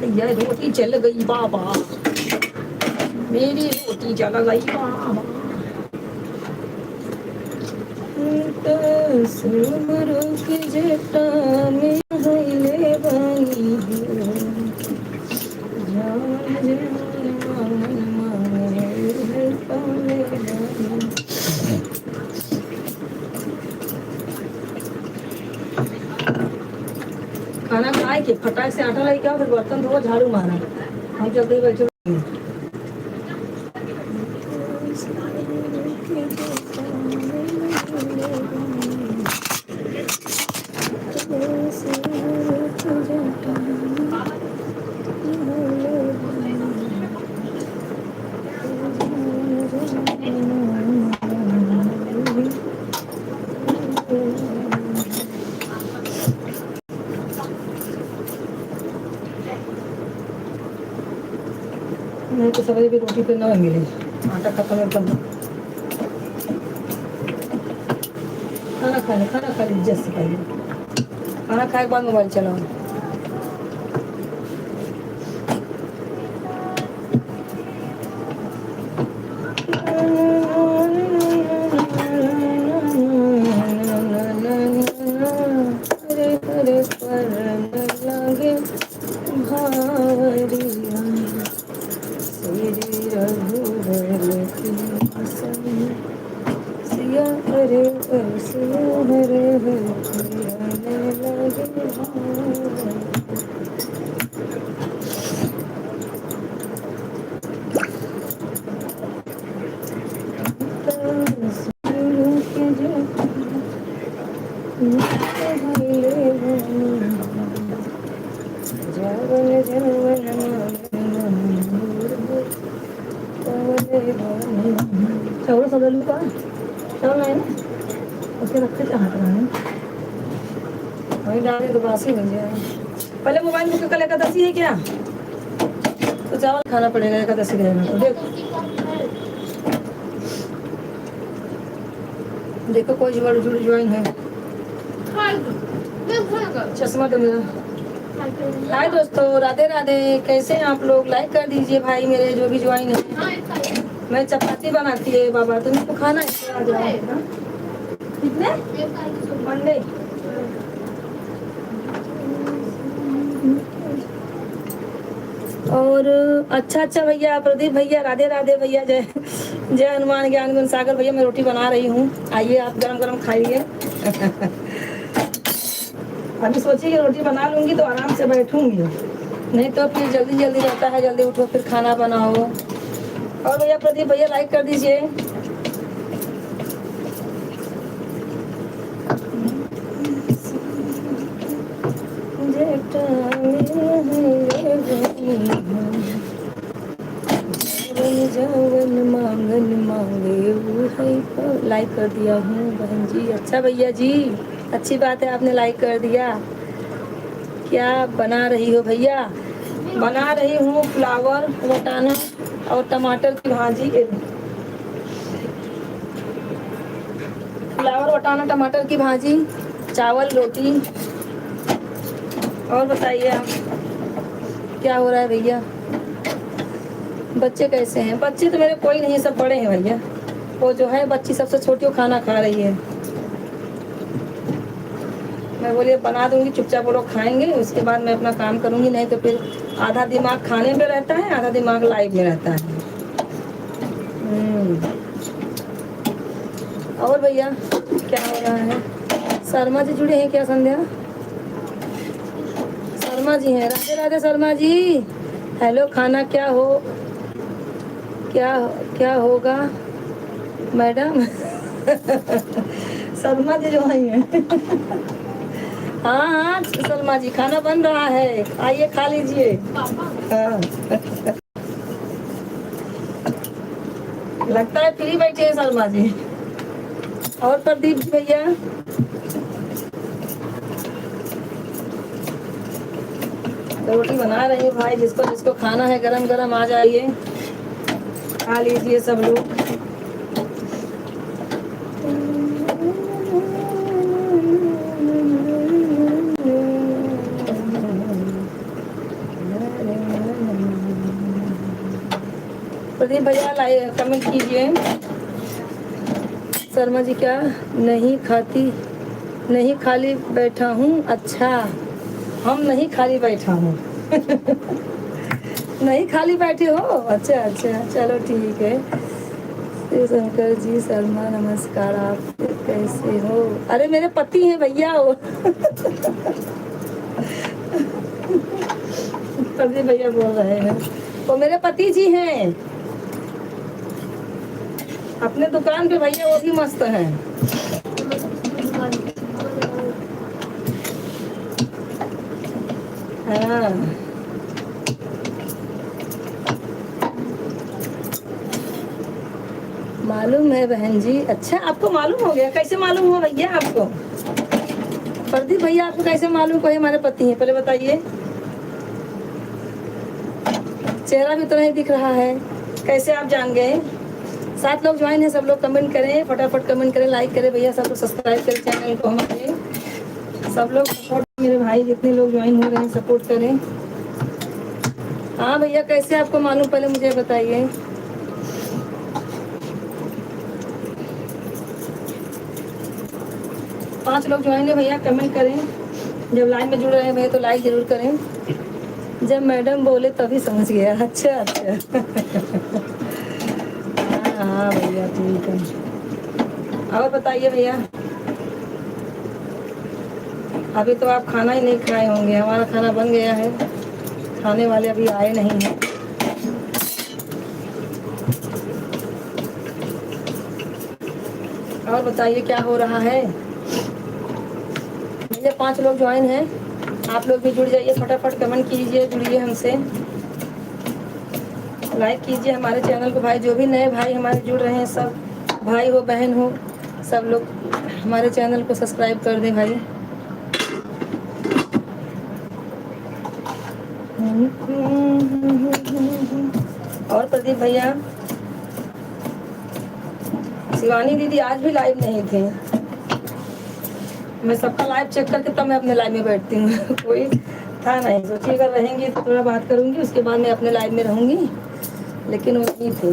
भैया रोटी चल गई बाबा, मेरी रोटी चल गई बाबा। सुमरो के जटा में ले बाई हो, जान जान मांगे पाले बाई। खाना खाए के फटाक से आटा लाई क्या, फिर बर्तन धो झाड़ू मारा, हम जब भी बैठे नहीं तो सवेरे भी रोटी पे ना मिले, आटा खत्म एकदम। खाना खा लीजिए, इज्जत से खाइए। खाना खाए के बाद मोबाइल चलाओ। चावल सदलू का चावल है ना, उसके रखे चाहते हैं वही डाले तो बासी बन जाए। पहले मोबाइल में कल एकादशी है क्या, तो चावल खाना पड़ेगा, एकादशी रहेगा तो देखो कोई जुड़ ज्वाइन है। चश्मा तो मेरा। हाय दोस्तों, राधे राधे, कैसे हैं आप लोग? लाइक कर दीजिए भाई मेरे जो भी ज्वाइन है। मैं चपाती बनाती है बाबा, तुमको खाना है कितने मंडे। और अच्छा भैया, प्रदीप भैया, राधे राधे भैया, जय जय हनुमान ज्ञान गुण सागर भैया। मैं रोटी बना रही हूँ, आइए आप गरम गरम खाइए। अभी सोचिए कि रोटी बना लूंगी तो आराम से बैठूंगी, नहीं तो फिर जल्दी जल्दी रहता है, जल्दी उठो फिर खाना बनाओ। और भैया प्रदीप भैया लाइक कर दीजिए। लाइक कर दिया हूँ बहन जी। अच्छा भैया जी, अच्छी बात है, आपने लाइक कर दिया। क्या बना रही हो भैया? बना रही हूँ फ्लावर वटाना और टमाटर की भाजी। फ्लावर वटाना टमाटर की भाजी, चावल रोटी। और बताइए आप क्या हो रहा है भैया? बच्चे कैसे हैं? बच्चे तो मेरे कोई नहीं, सब बड़े हैं भैया। वो जो है बच्ची सबसे छोटी, वो खाना खा रही है। मैं बोली बना दूंगी, चुपचाप वो लोग खाएंगे, उसके बाद मैं अपना काम करूंगी, नहीं तो फिर आधा दिमाग खाने में रहता है, आधा दिमाग लाइव में रहता है। और भैया क्या हो रहा है? शर्मा जी जुड़े हैं क्या? संध्या शर्मा जी हैं। राधे राधे शर्मा जी, हेलो। खाना क्या हो, क्या क्या होगा मैडम? शर्मा जी जो हैं। हाँ हाँ शर्मा जी, खाना बन रहा है, आइए खा लीजिए। हाँ। लगता है फ्री बैठे हैं शर्मा जी। और प्रदीप जी भैया, रोटी बना रही हूँ भाई, जिसको जिसको खाना है गरम गरम आ जाइए, खा लीजिए सब लोग। प्रदीप भैया लाइक कमेंट कीजिए। शर्मा जी क्या नहीं खाती, नहीं खाली बैठा हूँ। अच्छा, हम नहीं खाली बैठा हूँ। नहीं खाली बैठे हो, अच्छा अच्छा, चलो ठीक है। शिव शंकर जी शर्मा नमस्कार, आप कैसे हो? अरे मेरे पति हैं भैया वो। प्रदीप भैया बोल रहे हैं वो मेरे पति जी हैं, अपने दुकान पे भैया वो भी मस्त हैं। हाँ, मालूम है बहन जी। अच्छा, आपको मालूम हो गया? कैसे मालूम हुआ भैया आपको? प्रदीप भैया आपको कैसे मालूम कोई हमारे पति हैं? पहले बताइए। चेहरा भी तो नहीं दिख रहा है, कैसे आप जान गए? 7 लोग ज्वाइन है, सब लोग कमेंट करें, फटाफट कमेंट करें, लाइक करें भैया, सब लोग सब्सक्राइब करें चैनल को हमारे। सब लोग सपोर्ट, मेरे भाई जितने लोग ज्वाइन हो रहे हैं सपोर्ट करें। हाँ भैया, कैसे आपको मालूम पहले मुझे बताइए। पाँच लोग ज्वाइन है भैया, कमेंट करें। जब लाइन में जुड़ रहे हैं भैया तो लाइक जरूर करें। जब मैडम बोले तभी समझ गया। अच्छा अच्छा। हाँ हाँ भैया ठीक है। और बताइए भैया, अभी तो आप खाना ही नहीं खाए होंगे, हमारा खाना बन गया है, खाने वाले अभी आए नहीं हैं। और बताइए क्या हो रहा है भैया? 5 लोग ज्वाइन हैं, आप लोग भी जुड़ जाइए, फटाफट कमेंट कीजिए, जुड़िए हमसे, लाइक कीजिए हमारे चैनल को। भाई जो भी नए भाई हमारे जुड़ रहे हैं, सब भाई हो बहन हो, सब लोग हमारे चैनल को सब्सक्राइब कर दें भाई। और प्रदीप भैया, शिवानी दीदी आज भी लाइव नहीं थे। मैं सबका लाइव चेक करके तब मैं अपने लाइव में बैठती हूँ। कोई था नहीं, सोचिए अगर रहेंगी तो थोड़ा बात करूँगी, उसके बाद मैं अपने लाइव में रहूँगी, लेकिन वो नहीं थे।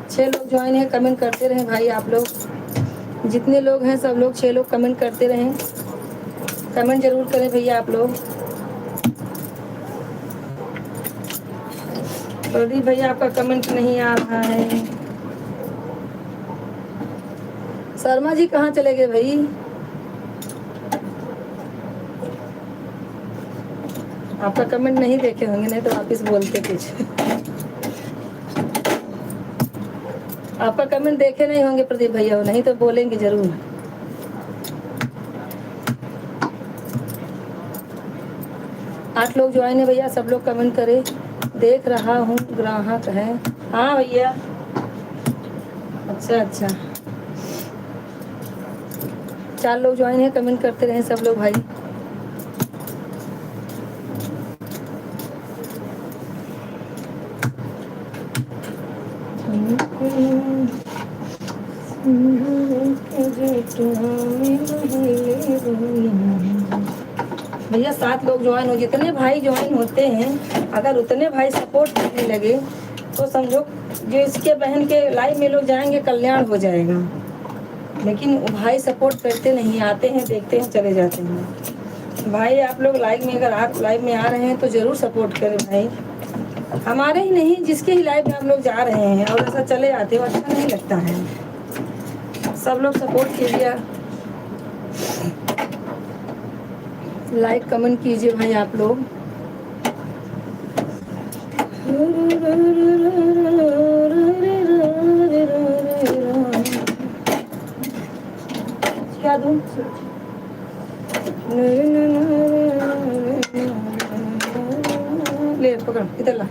6 लोग ज्वाइन है, कमेंट करते रहें भाई आप लोग, जितने लोग हैं सब लोग 6 लोग कमेंट करते रहें, कमेंट जरूर करें भैया आप लोग। प्रदीप भैया आपका कमेंट नहीं आ रहा है। शर्मा जी कहाँ चले गए भाई? आपका कमेंट नहीं देखे होंगे, नहीं तो वापिस बोलते कुछ। आपका कमेंट देखे नहीं होंगे प्रदीप भैया, नहीं तो बोलेंगे जरूर। आठ लोग ज्वाइन है भैया, सब लोग कमेंट करें। देख रहा हूँ ग्राहक है। हाँ भैया, अच्छा अच्छा। 4 लोग ज्वाइन है, कमेंट करते रहे सब लोग भाई। भैया 7 लोग ज्वाइन हो, जितने भाई ज्वाइन होते हैं अगर उतने भाई सपोर्ट करने लगे तो समझो जो इसके बहन के लाइव में लोग जाएंगे कल्याण हो जाएगा। लेकिन भाई सपोर्ट करते नहीं, आते हैं देखते हैं चले जाते हैं। भाई आप लोग लाइव में, अगर आप लाइव में आ रहे हैं तो ज़रूर सपोर्ट करें भाई, हमारे ही नहीं जिसके ही लाइव में आप लोग जा रहे हैं और ऐसा चले आते हो अच्छा नहीं लगता है। सब लोग सपोर्ट कीजिए, लाइक कमेंट कीजिए भाई आप लोग। क्या दूं? ले पकड़, इधर ला।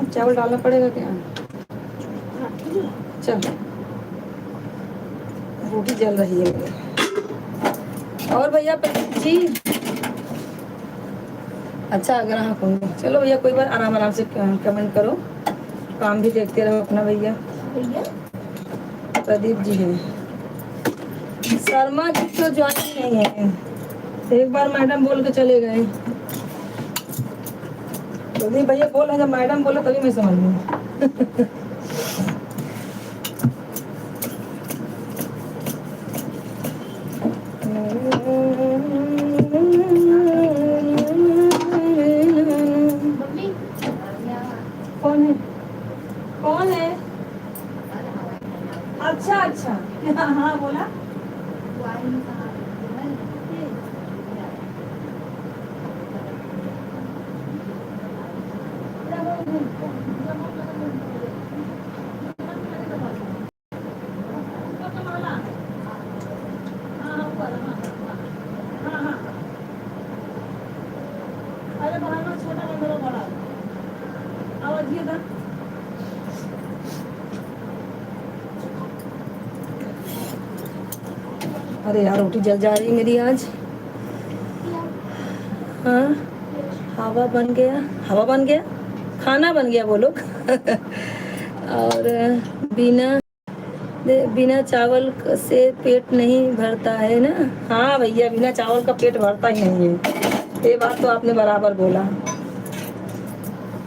चावल डालना पड़ेगा क्या? चल, रोटी जल रही है मेरी। और भैया जी, अच्छा ग्राहक होंगे, चलो भैया कोई बात, आराम आराम से कमेंट करो, काम भी देखते रहो अपना। भैया प्रदीप जी है, शर्मा जी तो ज्वाइन नहीं है, एक बार मैडम बोल के चले गए। नहीं भैया बोल रहे, जब मैडम बोले तभी मैं समझ गई। कौन है? कौन है? अच्छा अच्छा। हाँ हाँ बोला। अरे बाहर में छोटा नंबर बड़ा आवाज ये था। अरे यार रोटी जल जा रही मेरी आज। हाँ हवा बन गया, हवा बन गया, खाना बन गया बोलो। और बिना बिना चावल से पेट नहीं भरता है ना। हाँ भैया बिना चावल का पेट भरता ही नहीं है, ये बात तो आपने बराबर बोला।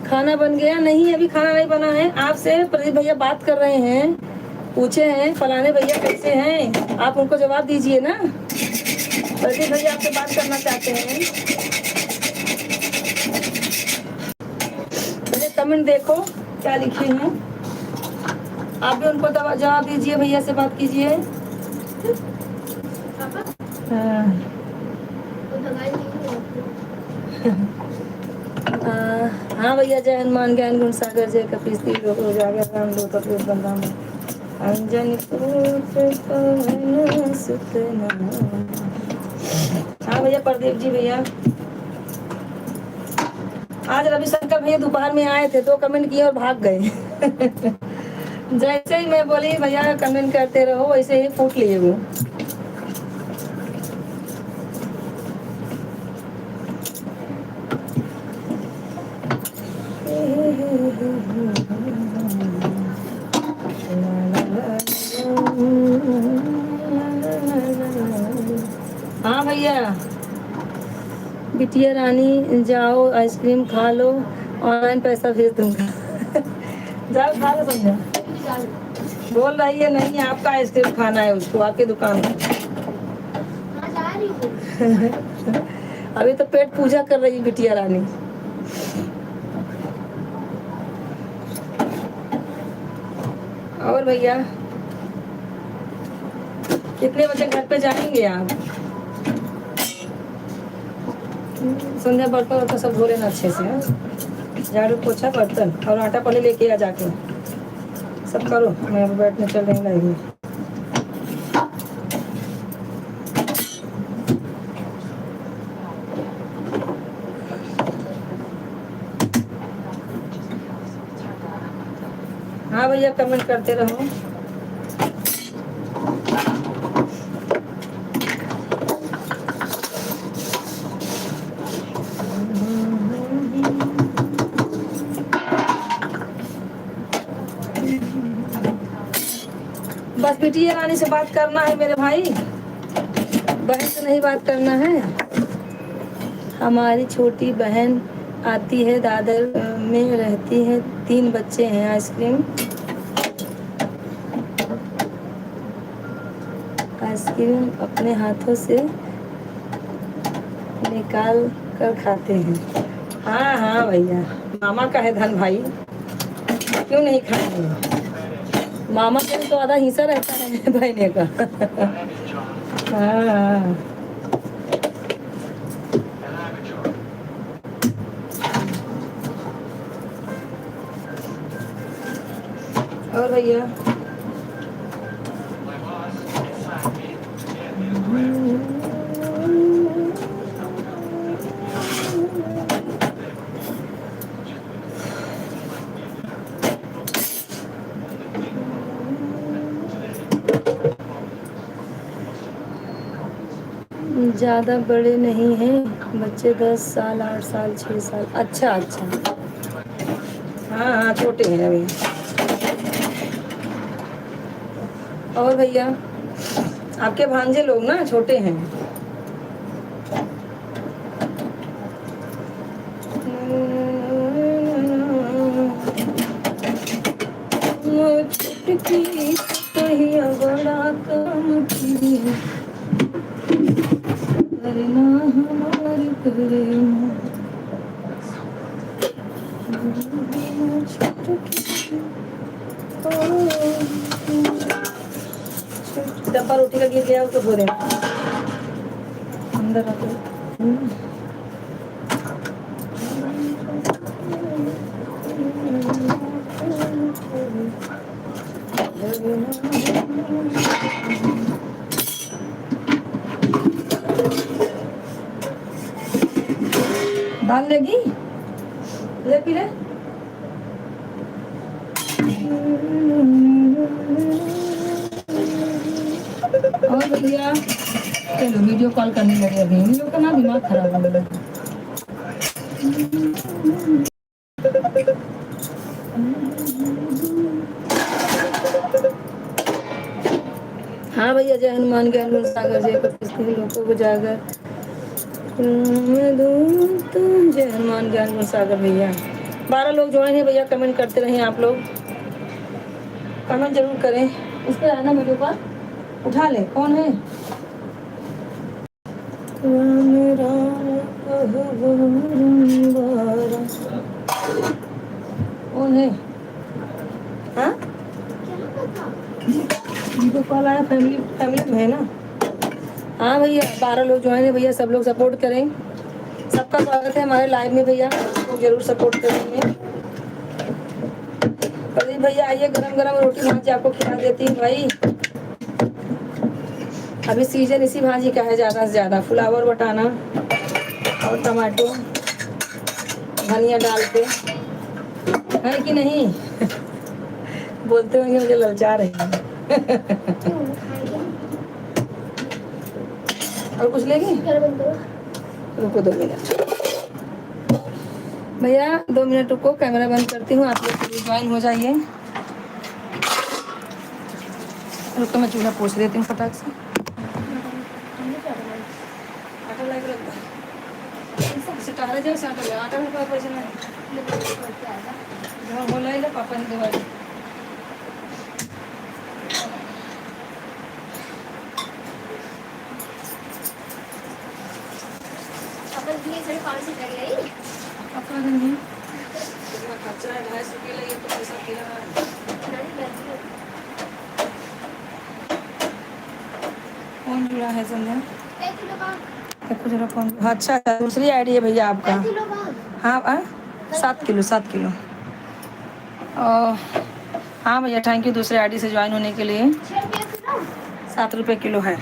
खाना बन गया? नहीं अभी खाना नहीं बना है। आपसे प्रदीप भैया बात कर रहे हैं, पूछे हैं फलाने भैया कैसे हैं, आप उनको जवाब दीजिए ना। प्रदीप भैया आपसे बात करना चाहते हैं। मुझे कमेंट देखो क्या लिखे हैं, आप भी उनको जवाब दीजिए, भैया से बात कीजिए। हाँ हाँ भैया, जय हनुमान ज्ञान गुण सागर जय कपीस लोग उजागर राम दो तत्व बंदा में अंजन पुत्र पवन सुत नाम। हाँ भैया प्रदीप जी भैया, आज रविशंकर भैया दोपहर में आए थे तो कमेंट किए और भाग गए। जैसे ही मैं बोली भैया कमेंट करते रहो वैसे ही फूट लिए वो। हाँ भैया, बिटिया रानी जाओ आइसक्रीम खा लो, ऑनलाइन पैसा भेज दूंगा। जाओ खा लो समझा। बोल रही है नहीं आपका आइसक्रीम खाना है उसको, आपकी दुकान में। अभी तो पेट पूजा कर रही है बिटिया रानी। और भैया कितने बजे घर पे जाएंगे आप? संध्या बर्तन वर्तन सब धो लेना अच्छे से, झाड़ू पोछा बर्तन और आटा पहले लेके आ जाके सब करो, मैं अब बैठने चल रही लगेगी। हाँ भैया कमेंट करते रहो। बस बिटिया रानी से बात करना है मेरे भाई, बहन से नहीं बात करना है। हमारी छोटी बहन आती है, दादर में रहती है, 3 बच्चे हैं। आइसक्रीम अपने हाथों से निकाल कर खाते हैं। हाँ हाँ भैया, मामा का है धन भाई, क्यों नहीं खाएंगे। मामा के तो आधा हिस्सा रहता है बहने का। हाँ हाँ। और भैया ज़्यादा बड़े नहीं हैं बच्चे, 10 साल 8 साल 6 साल। अच्छा अच्छा, हाँ हाँ छोटे हैं अभी। और भैया आपके भांजे लोग ना छोटे हैं। कहिया बड़ा काम किया करना हमारी करे डब्बा रोटी का गिर गया उसको धो देना अंदर रखो दाल लेगी ले पी ले और भैया चलो वीडियो कॉल करने लगे अभी इन लोग का ना दिमाग खराब हो गया हाँ भैया जय हनुमान ज्ञान गुण सागर जय कपीस लोगों को जागर जय हनुमान ज्ञान गुण सागर भैया 12 लोग जोड़े हैं भैया कमेंट करते रहे आप लोग कमेंट जरूर करें उस पर आना वीडियो पर उठा ले कौन है कौन है हाँ वीडियो कॉल आया फैमिली में है ना हाँ भैया 12 लोग ज्वाइन है भैया सब लोग सपोर्ट करें सबका स्वागत है हमारे लाइव में भैया लोग जरूर सपोर्ट करेंगे प्रदीप भैया आइए गरम गरम रोटी भाजी आपको खिला देती हूँ भाई अभी सीजन इसी भाजी का है ज़्यादा से ज़्यादा फ्लावर बटाना और टमाटो धनिया डाल के है कि नहीं बोलते होंगे मुझे ललचा रही है और कुछ लेगी रुको 2 मिनट भैया 2 मिनट रुको कैमरा बंद करती हूँ आप लोग ज्वाइन हो जाइए रुको मैं चूल्हा पोंछ देती हूँ फटाक से आटा लग रहा है आटा में पैसे नहीं बोला पापा ने दवाई अपना नहीं खर्चा है 250 के लिए तो पैसा किया कौन जुड़ा है संध्या देखो जरा कौन अच्छा दूसरी आईडी है भैया आपका हाँ 7 किलो हाँ भैया थैंक यू दूसरे आईडी से ज्वाइन होने के लिए 7 रुपये किलो है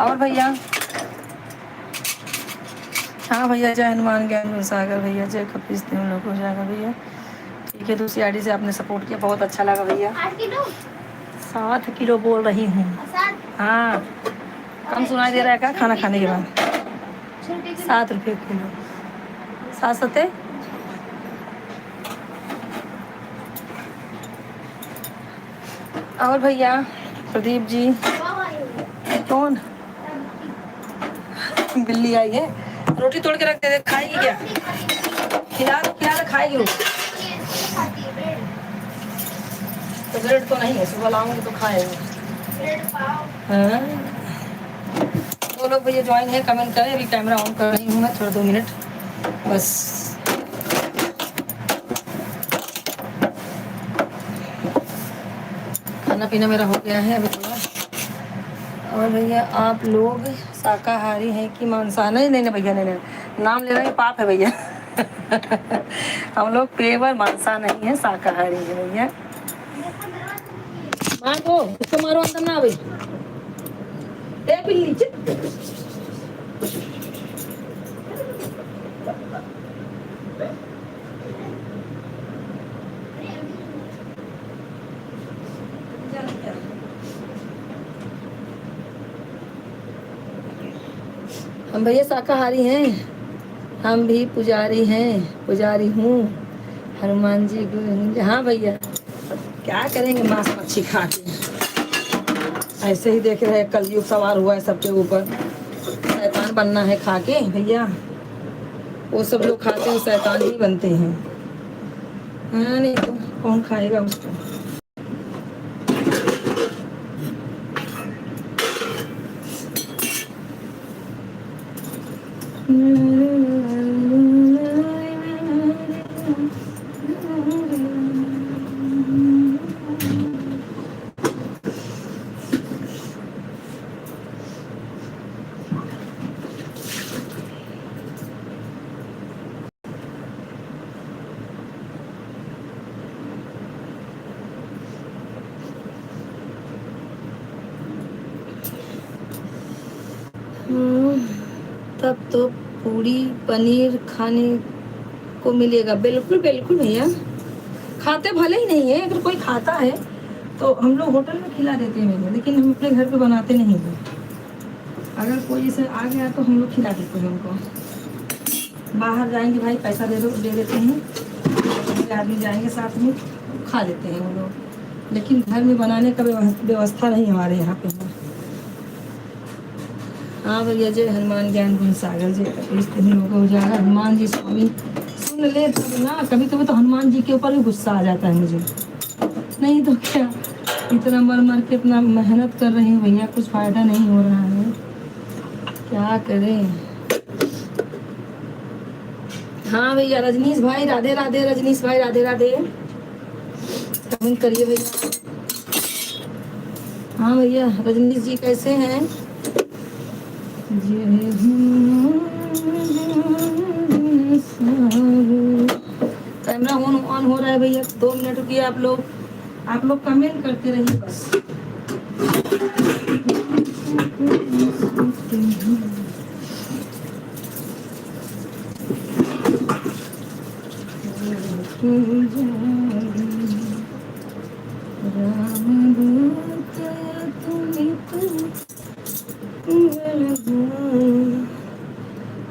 और भैया हाँ भैया जय हनुमान ज्ञान गुण सागर भैया जय कपीस तीन लोग हो जाएगा भैया ठीक है दूसरी आईडी से आपने सपोर्ट किया बहुत अच्छा लगा भैया 7 किलो बोल रही हूँ हाँ कम सुनाई दे रहा है क्या खाना खाने के बाद 7 रुपये किलो 7 और भैया प्रदीप जी कौन बिल्ली आई है रोटी तोड़ के रख दे खाएगी क्या खिला खाएगी वो तो ब्रेड तो नहीं है सुबह लाऊंगी तो खाएगी हाँ 2 लोग भैया ज्वाइन है कमेंट करें अभी कैमरा ऑन कर रही हूँ मैं थोड़ा 2 मिनट बस खाना पीना मेरा हो गया है अभी थोड़ा और भैया आप लोग शाकाहारी हैं कि मांसाहारी नहीं भैया नहीं नाम ले रहे हैं पाप है भैया हम लोग पेवर मांसा नहीं है शाकाहारी है भैया मारो उसको मारो अंदर ना भाई बिल्ली हम भैया शाकाहारी हैं हम भी पुजारी हूँ हनुमान जी गुरु हाँ भैया क्या करेंगे मांस मच्छी खा के ऐसे ही देख रहे कलयुग सवार हुआ है सबके ऊपर शैतान बनना है खा के भैया वो सब लोग खाते हैं शैतान ही बनते हैं हाँ नहीं तो कौन खाएगा उसको तब तो पूरी पनीर खाने को मिलेगा। बिल्कुल बिल्कुल भैया, खाते भले ही नहीं है, अगर कोई खाता है तो हम लोग होटल में खिला देते हैं भैया, लेकिन हम अपने घर पे बनाते नहीं हैं। अगर कोई ऐसे आ गया तो हम लोग खिला देते हैं उनको। बाहर जाएंगे भाई, पैसा दे देते हैं, आदमी जाएंगे साथ में, खा लेते हैं वो लोग, लेकिन घर में बनाने का व्यवस्था नहीं हमारे यहाँ पे है। हाँ भैया, जय हनुमान ज्ञान गुण सागर, जय कपीश तिन्हीं लोगों उजागर। हनुमान जी स्वामी सुन ले तब ना। कभी कभी तो हनुमान जी के ऊपर भी गुस्सा आ जाता है मुझे, नहीं तो क्या, इतना मर मर के इतना मेहनत कर रही हूँ भैया, कुछ फायदा नहीं हो रहा है, क्या करें। हाँ भैया, रजनीश भाई राधे राधे, रजनीश भाई राधे राधे, कमेंट करिए भैया। हाँ भैया, रजनीश जी कैसे हैं? कैमरा ऑन हो रहा है भैया, 2 मिनट रुकिए। आप लोग कमेंट करते रहिए बस।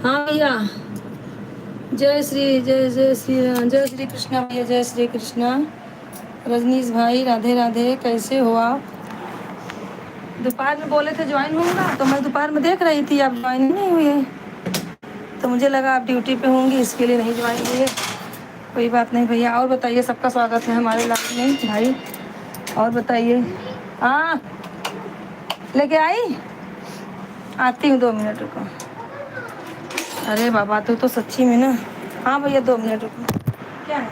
हाँ भैया, जय श्री कृष्णा भैया, जय श्री कृष्णा। रजनीश भाई राधे राधे, कैसे हो आप? दोपहर में बोले थे ज्वाइन होऊंगा, तो मैं दोपहर में देख रही थी, आप ज्वाइन नहीं हुए, तो मुझे लगा आप ड्यूटी पे होंगी, इसके लिए नहीं ज्वाइन हुए। कोई बात नहीं भैया। और बताइए, सबका स्वागत है हमारे लाइफ में भाई। और बताइए। हाँ, लेके आई, आती हूँ, 2 मिनट रुको। अरे बाबा, तो सच्ची में ना। हाँ भैया, 2 मिनट रुको। क्या है?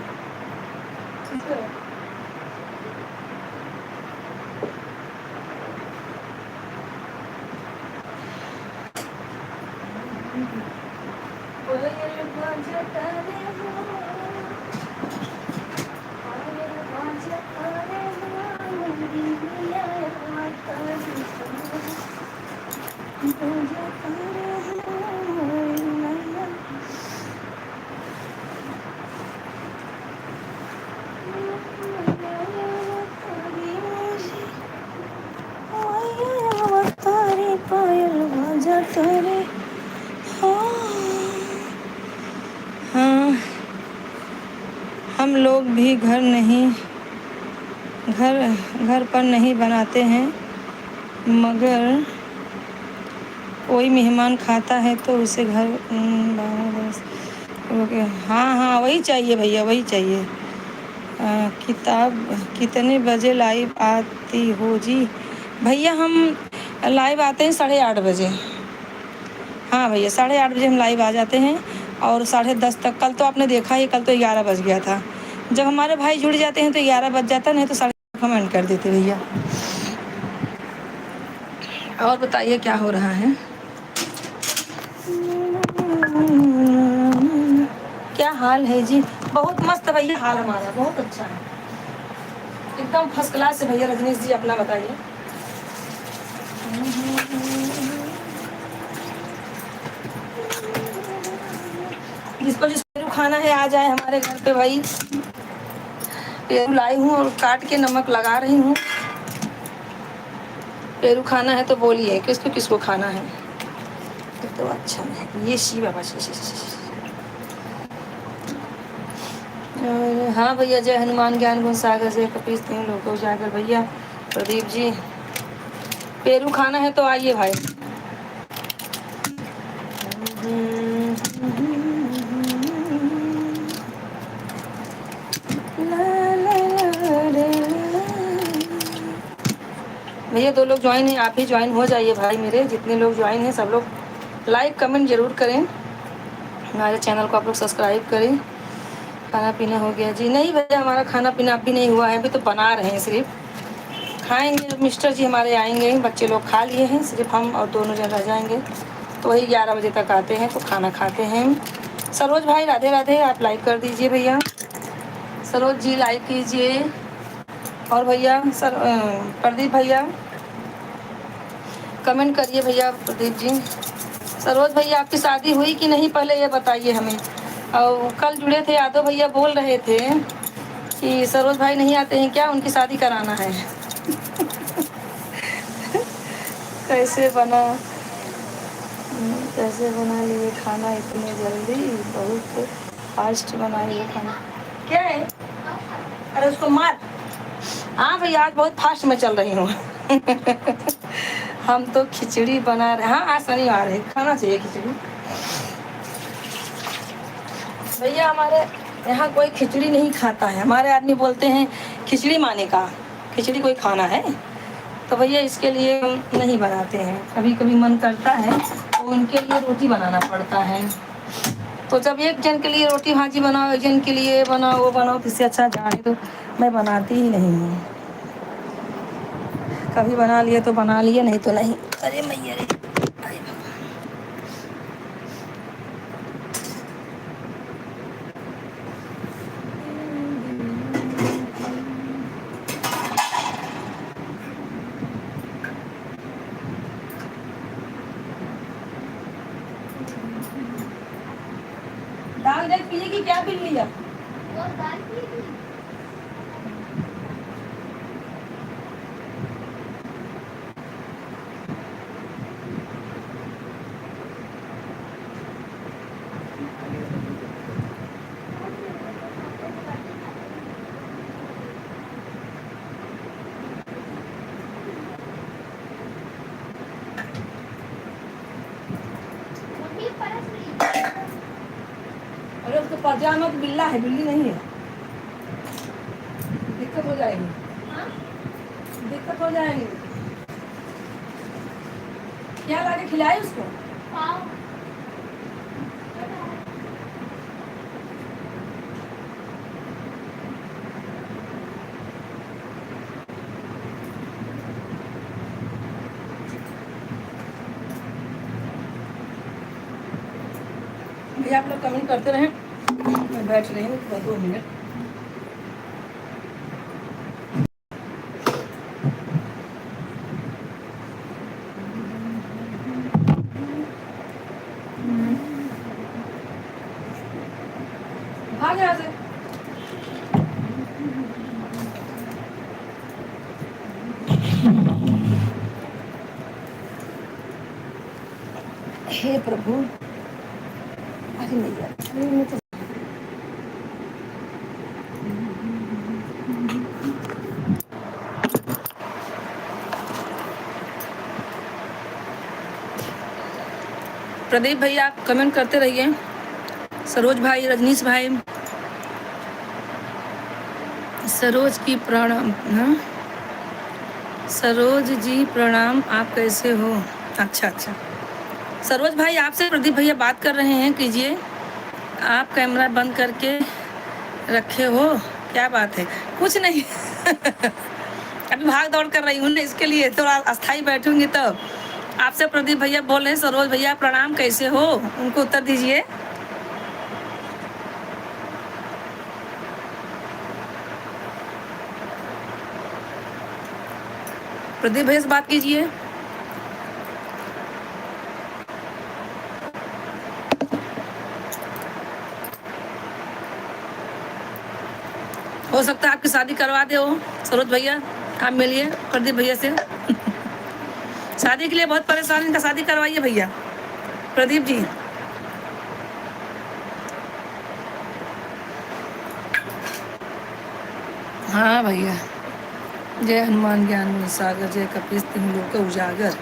हाँ, हम लोग भी घर पर नहीं बनाते हैं, मगर कोई मेहमान खाता है तो उसे घर ओके। हाँ, वही चाहिए भैया, वही चाहिए। किताब कितने बजे लाइव आती हो जी? भैया हम लाइव आते हैं 8:30 बजे। हाँ भैया, 8:30 बजे हम लाइव आ जाते हैं, और 10:30 तक। कल तो आपने देखा ही, कल तो 11 बज गया था। जब हमारे भाई जुड़ जाते हैं तो 11 बज जाता, नहीं तो 11:30 हम एंड कर देते भैया। और बताइए क्या हो रहा है? क्या हाल है जी? बहुत मस्त भैया, हाल हमारा बहुत अच्छा है, एकदम फर्स्ट क्लास है भैया। रजनीश जी अपना बताइए। जिसको पेरू खाना है आ जाए हमारे घर पे भाई। पेरू लाई हूँ और काट के नमक लगा रही हूँ। पेरू खाना है तो बोलिए, किसको किसको खाना है? तो अच्छा है ये शी बाबा हाँ भैया, जय हनुमान ज्ञान गुण सागर, जय कपीश तीन लोगों उजागर। भैया प्रदीप जी, पेरू खाना है तो आइए भाई। भैया 2 लोग ज्वाइन हैं, आप भी ज्वाइन हो जाइए भाई मेरे। जितने लोग ज्वाइन हैं सब लोग लाइक कमेंट जरूर करें। हमारे चैनल को आप लोग सब्सक्राइब करें। खाना पीना हो गया जी? नहीं भैया, हमारा खाना पीना अभी नहीं हुआ है, अभी तो बना रहे हैं, सिर्फ खाएंगे। मिस्टर जी हमारे आएंगे, बच्चे लोग खा लिए हैं, सिर्फ हम और दोनों जन रह जाएंगे, तो वही 11 बजे तक आते हैं तो खाना खाते हैं। सरोज भाई राधे राधे, आप लाइक कर दीजिए भैया। सरोज जी लाइक कीजिए। और भैया प्रदीप भैया कमेंट करिए भैया। प्रदीप जी, सरोज भैया आपकी शादी हुई कि नहीं, पहले ये बताइए हमें। और कल जुड़े थे यादव भैया, बोल रहे थे कि सरोज भाई नहीं आते हैं क्या, उनकी शादी कराना है। कैसे बना कैसे बना लिए खाना इतने जल्दी, बहुत फास्ट बनाइए खाना। क्या है? अरे उसको मार। हाँ भैया, आज बहुत फास्ट में चल रही हूँ। हम तो खिचड़ी बना रहे। हाँ, आज शनिवार है, खाना चाहिए खिचड़ी। भैया हमारे यहाँ कोई खिचड़ी नहीं खाता है, हमारे आदमी बोलते हैं खिचड़ी माने का, खिचड़ी कोई खाना है, तो भैया इसके लिए हम नहीं बनाते हैं। कभी कभी मन करता है तो उनके लिए रोटी बनाना पड़ता है, तो जब एक जन के लिए रोटी भाजी बनाओ, एक जन के लिए बनाओ, वो बनाओ, तो इससे अच्छा जाने तो मैं बनाती ही नहीं हूँ। कभी बना लिए तो बना लिए, नहीं तो नहीं। अरे मैया रे, अरे दाल देख पीजिए कि क्या पी लिया? अरे उसको पजामा तो बिल्ला है, बिल्ली नहीं है, दिक्कत हो जाएगी। दिक्कत हो जाएगी। क्या लाके खिलाए उसको? भैया आप लोग कमेंट करते रहें, मैं बैठ रही हूँ 2 मिनट। भाग यहाँ से। हे प्रभु, अरे मैया, अरे मैं तो प्रदीप भैया आप कमेंट करते रहिए। सरोज भाई, रजनीश भाई, सरोज की प्रणाम। हाँ, सरोज जी प्रणाम, आप कैसे हो? अच्छा अच्छा, सरोज भाई आपसे प्रदीप भैया बात कर रहे हैं, कीजिए। आप कैमरा बंद करके रखे हो, क्या बात है? कुछ नहीं। अभी भाग दौड़ कर रही हूँ ना, इसके लिए थोड़ा अस्थाई बैठूंगी तब। आपसे प्रदीप भैया बोल रहे हैं, सरोज भैया प्रणाम, कैसे हो, उनको उत्तर दीजिए। प्रदीप भैया से बात कीजिए। हो सकता है आपकी शादी करवा दे हो सरोज भैया, आप मिलिए प्रदीप भैया से। शादी के लिए बहुत परेशान, इनका शादी करवाइए भैया प्रदीप जी। हाँ भैया, जय हनुमान ज्ञान सागर, जय कपीस तीन लोग का उजागर।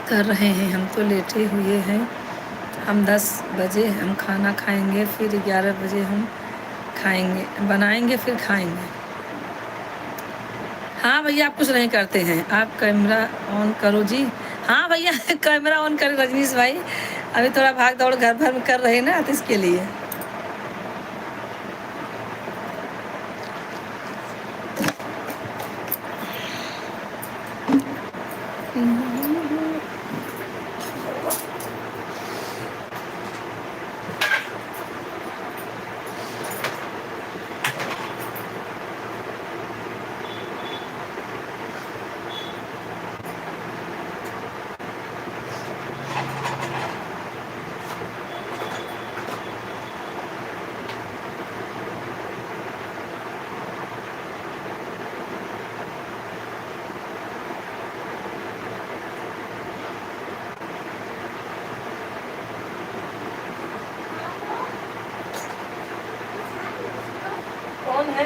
कर रहे हैं, हम तो लेटे हुए हैं। हम 10 बजे हम खाना खाएंगे, फिर 11 बजे हम खाएंगे, बनाएंगे फिर खाएंगे। हाँ भैया आप कुछ नहीं करते हैं, आप कैमरा ऑन करो जी। हाँ भैया कैमरा ऑन करो रजनीश भाई, अभी थोड़ा भाग दौड़ घर भर में कर रहे हैं ना, तो इसके लिए। कौन है?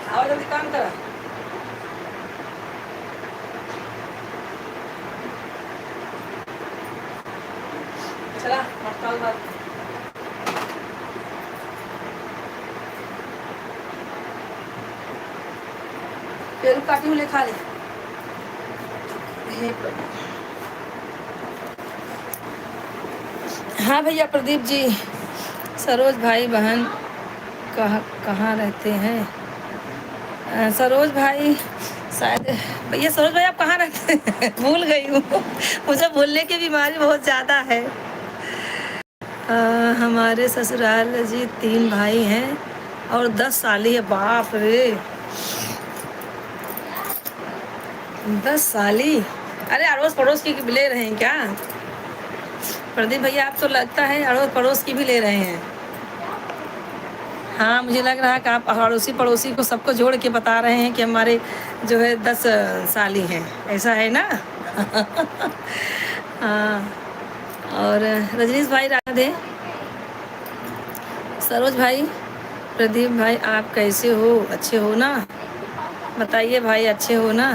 आओ जल्दी काम करा। चला हड़ताल बात। पेरू काटी में ले खा ले। हाँ भैया प्रदीप जी, सरोज भाई बहन कहाँ रहते हैं? सरोज भाई शायद, भैया सरोज भाई आप कहाँ रहते हैं? भूल गई हूँ, मुझे भूलने की बीमारी बहुत ज़्यादा है। हमारे ससुराल जी 3 भाई हैं और 10 साली है। बाप रे, 10 साली! अरे अड़ोस पड़ोस की भी ले रहे हैं क्या प्रदीप भैया? आप तो लगता है अड़ोस पड़ोस की भी ले रहे हैं। हाँ मुझे लग रहा है कि आप अड़ोसी पड़ोसी को सबको जोड़ के बता रहे हैं कि हमारे जो है 10 साली हैं, ऐसा है ना? हाँ। और रजनीश भाई राधे। सरोज भाई, प्रदीप भाई आप कैसे हो? अच्छे हो ना? बताइए भाई, अच्छे हो ना?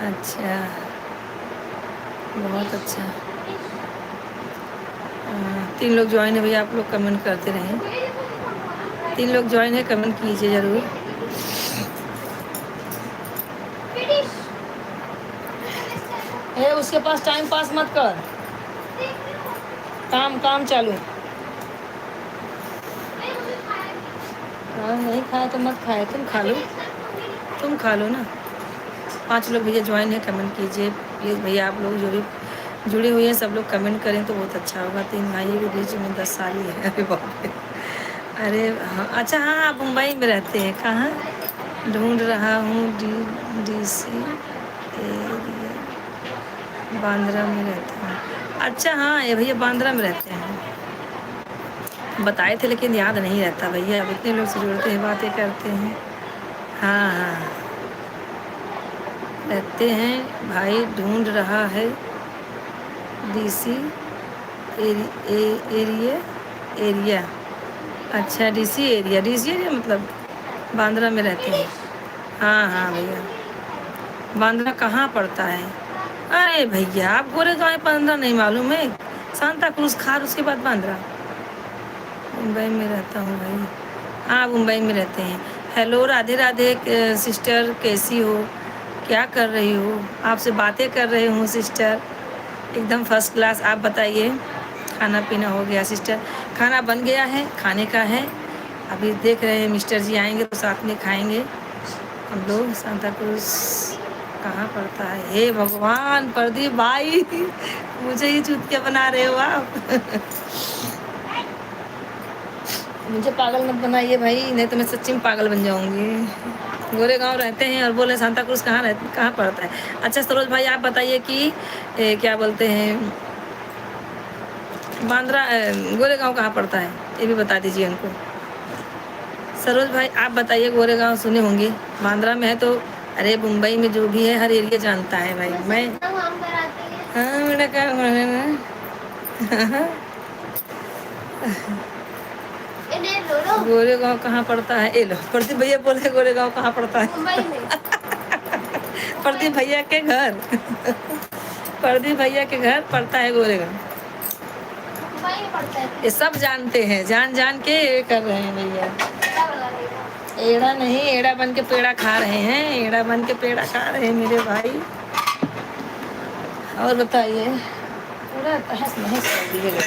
अच्छा, बहुत अच्छा। 3 लोग ज्वाइन है भैया, आप लोग कमेंट करते रहें। 3 लोग ज्वाइन है, कमेंट कीजिए ज़रूर। उसके पास टाइम पास मत कर, काम काम चालू। हाँ नहीं खाया तो मत खाए, तुम खा लो, तुम खा लो ना। 5 लोग भैया ज्वाइन है, कमेंट कीजिए प्लीज़ भैया। आप लोग जो भी जुड़े हुए हैं सब लोग कमेंट करें तो बहुत अच्छा होगा। 3 भाई के बीच में 10 साल ही है। अरे बाप रे! अरे हाँ, अच्छा हाँ आप मुंबई में रहते हैं? कहाँ? ढूंढ रहा हूँ DC एरिया, बांद्रा में रहता हूँ। अच्छा हाँ, ये भैया बांद्रा में रहते हैं, बताए थे लेकिन याद नहीं रहता भैया। अब इतने लोग से जुड़ते हैं, बातें करते हैं। हाँ हाँ रहते हैं भाई, ढूंढ रहा है DC एरिया एरिया। अच्छा DC एरिया मतलब बांद्रा में रहते हैं। हाँ हाँ भैया, बांद्रा कहाँ पड़ता है? अरे भैया आप गोरेगांव बांद्रा नहीं मालूम है? सांता क्रूज खार, उसके बाद बांद्रा। मुंबई में रहता हूँ भाई। हाँ मुंबई में रहते हैं। हेलो राधे राधे सिस्टर, कैसी हो? क्या कर रही हो? आपसे बातें कर रही हूँ सिस्टर, एकदम फर्स्ट क्लास। आप बताइए, खाना पीना हो गया सिस्टर? खाना बन गया है, खाने का है। अभी देख रहे हैं मिस्टर जी आएंगे तो साथ में खाएंगे हम लोग। सांता क्रूज कहाँ पड़ता है? हे भगवान प्रदीप भाई, मुझे ही चूतिया बना रहे हो आप। मुझे पागल मत बनाइए भाई, नहीं तो मैं सच्ची में पागल बन जाऊंगी। गोरेगांव रहते हैं और बोले सांता क्रूज कहाँ पड़ता है? अच्छा सरोज भाई आप बताइए कि क्या बोलते हैं, बांद्रा गोरेगांव कहाँ पड़ता है, ये भी बता दीजिए हमको। सरोज भाई आप बताइए, गोरेगांव सुने होंगे, बांद्रा में है तो। अरे मुंबई में जो भी है हर एरिया जानता है भाई। मैं हाँ बेटा क्या गोरे गांव कहाँ पड़ता है? ए लो, प्रदीप भैया बोले गोरे गांव कहाँ पड़ता है? मुंबई में। प्रदीप भैया के घर प्रदीप भैया के घर पड़ता है गोरेगांव। मुंबई में पड़ता है। ये सब जानते हैं, जान जान के ये कर रहे हैं भैया। क्या बता देगा? एड़ा नहीं, एड़ा बन के पेड़ा खा रहे हैं, एड़ा बन के पेड़ा खा रहे हैं मेरे भाई। और बताइए, पूरा तहस नहस कर दिए लोग।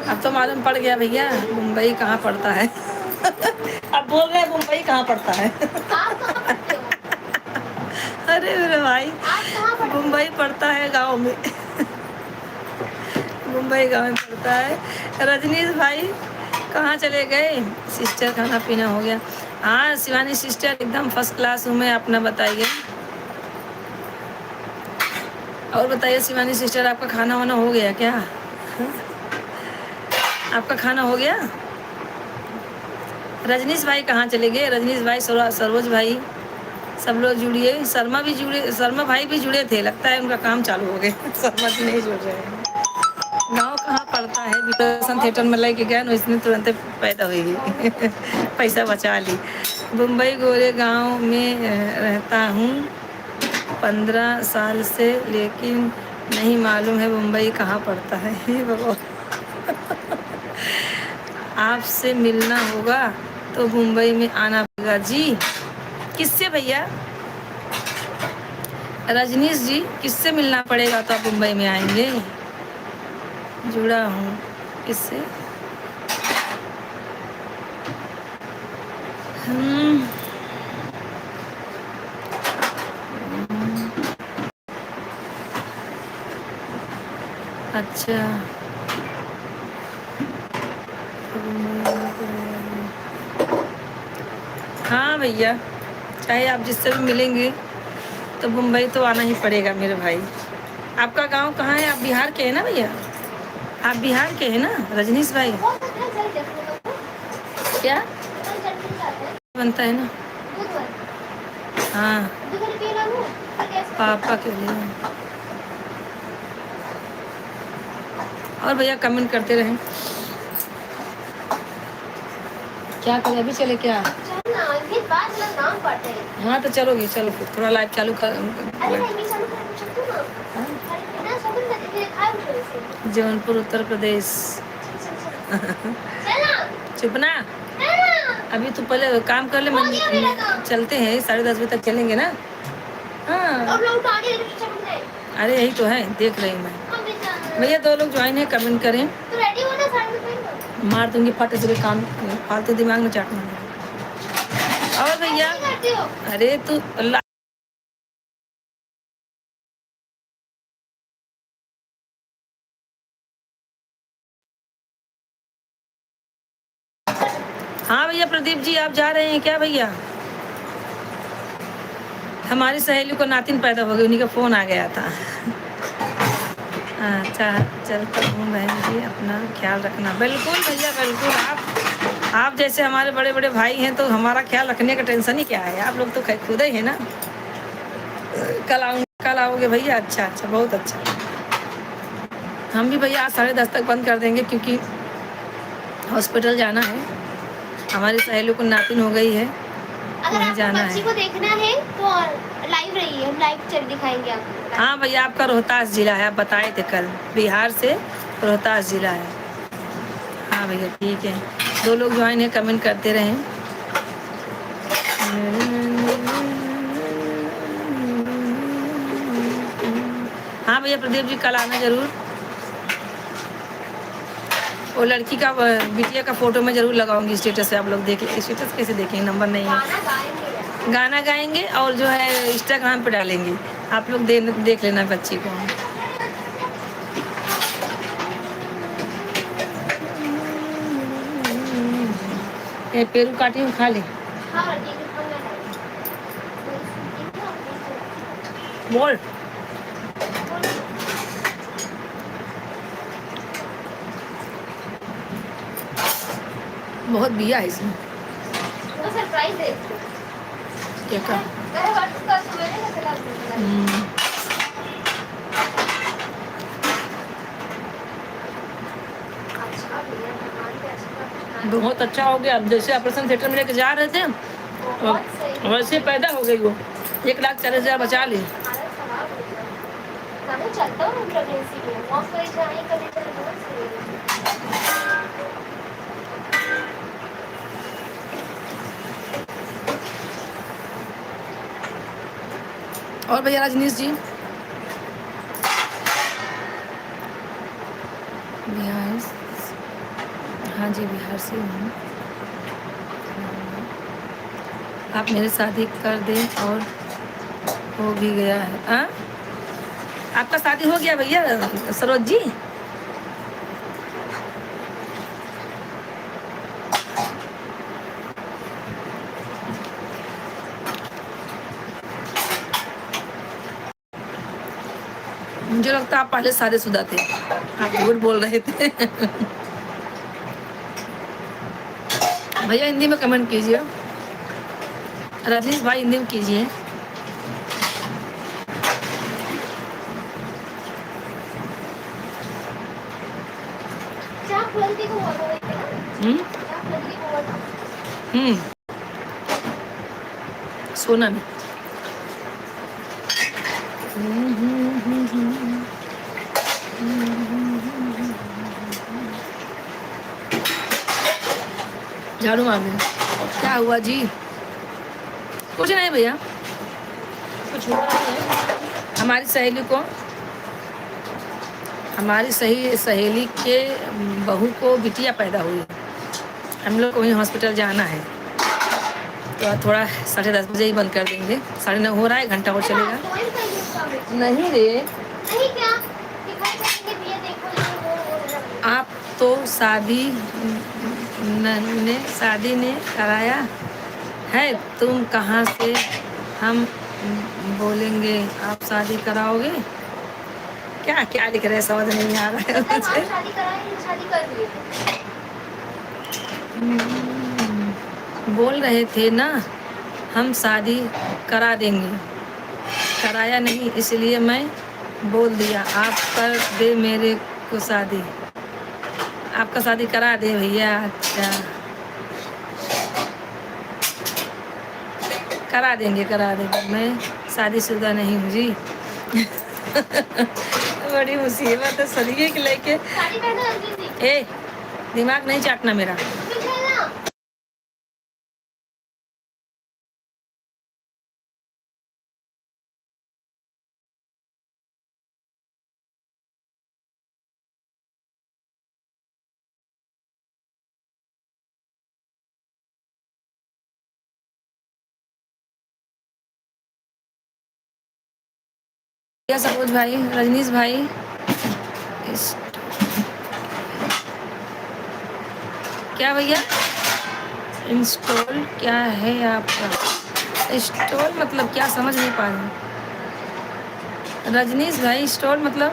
अब तो मालूम पड़ गया भैया मुंबई कहाँ पड़ता है। अब बोल रहे हैं मुंबई कहाँ पड़ता है। आप कहाँ पढ़ते हो? अरे मेरे भाई, आप कहाँ पढ़ते हो? मुंबई पड़ता है गांव में। मुंबई गांव में पड़ता है। रजनीश भाई कहाँ चले गए? सिस्टर खाना पीना हो गया? हाँ शिवानी सिस्टर एकदम फर्स्ट क्लास हूँ मैं, अपना बताइए। और बताइए शिवानी सिस्टर, आपका खाना वाना हो गया क्या? आपका खाना हो गया? रजनीश भाई कहाँ चले गए? रजनीश भाई, सरोज भाई, सब लोग जुड़िए। शर्मा भी जुड़े, शर्मा भाई भी जुड़े थे, लगता है उनका काम चालू हो गया। शर्मा जी नहीं जुड़ रहे हैं। गाँव कहाँ पड़ता है? विकर्सन थिएटर में लेके गया ना, इसने तुरंत पैदा हुई। पैसा बचा ली। मुंबई गोरे गांव में रहता हूँ 15 साल से, लेकिन नहीं मालूम है मुंबई कहाँ पड़ता है। हे भगवान, आपसे मिलना होगा तो मुंबई में आना पड़ेगा जी। किससे भैया? रजनीश जी, किससे मिलना पड़ेगा तो आप मुंबई में आएंगे? जुड़ा हूँ किससे? अच्छा, हाँ भैया, चाहे आप जिससे भी मिलेंगे तो मुंबई तो आना ही पड़ेगा मेरे भाई। आपका गांव कहाँ है? आप बिहार के हैं ना भैया? आप बिहार के हैं ना रजनीश भाई? बहुत अच्छा जल देखने को। क्या जल जल जाता है। बनता है ना? दूध वाला। हाँ, दूध वाला पी रहा हूँ। कैसे? पापा के लिए। और भैया कमेंट करते रहें। क्या करें, अभी चले क्या? चल ना, ये बात लोग नाम पढ़ते हैं। हाँ तो चलोगे, चलो फिर थोड़ा लाइव चालू कर। अरे नहीं, मैं चालू करके चलती हूँ ना। हाँ? अरे ना, सब लोग देखते हैं, खाए उठे से। जौनपुर उत्तर प्रदेश। चल ना। चुप ना, चल ना। अभी तो पहले काम कर ले। हो गया मेरा काम। चलते हैं 10:30 बजे तक चलेंगे ना? हाँ, अब लोग आगे चल रहे हैं। अरे यही तो है, देख रही मैं। हम भी जाना है। भैया 2 लोग ज्वाइन है, कमेंट करें। तो रेडी हो ना, साढ़े 10 बजे। मार दूंगी फट से काम, फालतू दिमाग में चाटूंगी। और भैया, क्या करती हो? अरे तू अल्लाह। हाँ भैया प्रदीप जी, आप जा रहे हैं क्या भैया? हमारी सहेली को नातिन पैदा हो गई, उन्हीं का फ़ोन आ गया था। अच्छा, चलता हूँ बहन जी, अपना ख्याल रखना। बिल्कुल भैया बिल्कुल, आप जैसे हमारे बड़े बड़े भाई हैं तो हमारा ख्याल रखने का टेंशन ही क्या है? आप लोग तो खुद ही है ना। कल आओगे भैया? अच्छा अच्छा, बहुत अच्छा। हम भी भैया आज 10:30 तक बंद कर देंगे, क्योंकि हॉस्पिटल जाना है। हमारी सहेली को नातिन हो गई है, अगर वहीं आपको जाना बच्ची है। को देखना है तो लाइव रहिए, हम लाइव चल दिखाएंगे आपको। हाँ भैया, आपका रोहतास जिला है, आप बताए थे कल, बिहार से रोहतास जिला है। हाँ भैया ठीक है, 2 लोग ज्वाइन है, कमेंट करते रहें। हाँ भैया प्रदीप जी, कल आना जरूर। वो लड़की का, बिटिया का फोटो मैं जरूर लगाऊंगी स्टेटस पे, आप लोग देख। स्टेटस कैसे देखेंगे, नंबर नहीं है। गाना गाएंगे यार। गाना गाएंगे और जो है इंस्टाग्राम पे डालेंगे, आप लोग देख लेना बच्ची को। ये पेरू काटी हूँ, खा ले। हाँ ठीक है, खाना है। बोल। बहुत बिया है इसमें। वो सरप्राइज है। क्या का? मेरे व्हाट्सएप का सवेरे का चला दूंगा। बहुत अच्छा हो गया। जैसे ऑपरेशन थिएटर में लेके जा रहे थे वैसे पैदा हो गई वो। 1,40,000 बचा ली। चलता हूँ प्रेगनेंसी में वॉक करे जाए कभी कभी बहुत सही है। और भैया रजनीश जी बिहार, हाँ जी बिहार से हूँ। आप मेरी शादी कर दें और हो भी गया है। आपका शादी हो गया भैया सरोज जी? मुझे लगता है आप पहले शादीशुदा थे, आप झूठ बोल रहे थे। भैया हिंदी में कमेंट कीजिए, रजनीश भाई हिंदी में कीजिए। सोना में झाड़ू मार दे। क्या हुआ जी? कुछ नहीं भैया, कुछ हुआ नहीं है। हमारी सहेली के बहू को बिटिया पैदा हुई। हम लोग को वहीं हॉस्पिटल जाना है, तो थोड़ा 10:30 बजे ही बंद कर देंगे। 9:30 हो रहा है, घंटा और चलेगा। नहीं रे, आप तो शादी ने कराया है, तुम कहाँ से हम बोलेंगे आप शादी कराओगे? क्या क्या लिख रहे हैं समझ नहीं आ रहा है मुझे। शादी कर लिए बोल रहे थे ना हम शादी करा देंगे, कराया नहीं इसलिए मैं बोल दिया आप कर दे मेरे को शादी। आपका शादी करा दे भैया? अच्छा करा देंगे मैं शादीशुदा नहीं हूँ जी। बड़ी मुसीबत है सदिये के लेके। ए दिमाग नहीं चाटना मेरा। क्या सरोज भाई, रजनीश भाई, क्या भैया इंस्टॉल क्या है आपका? इंस्टॉल मतलब क्या, समझ नहीं पा रहे। रजनीश भाई इंस्टॉल मतलब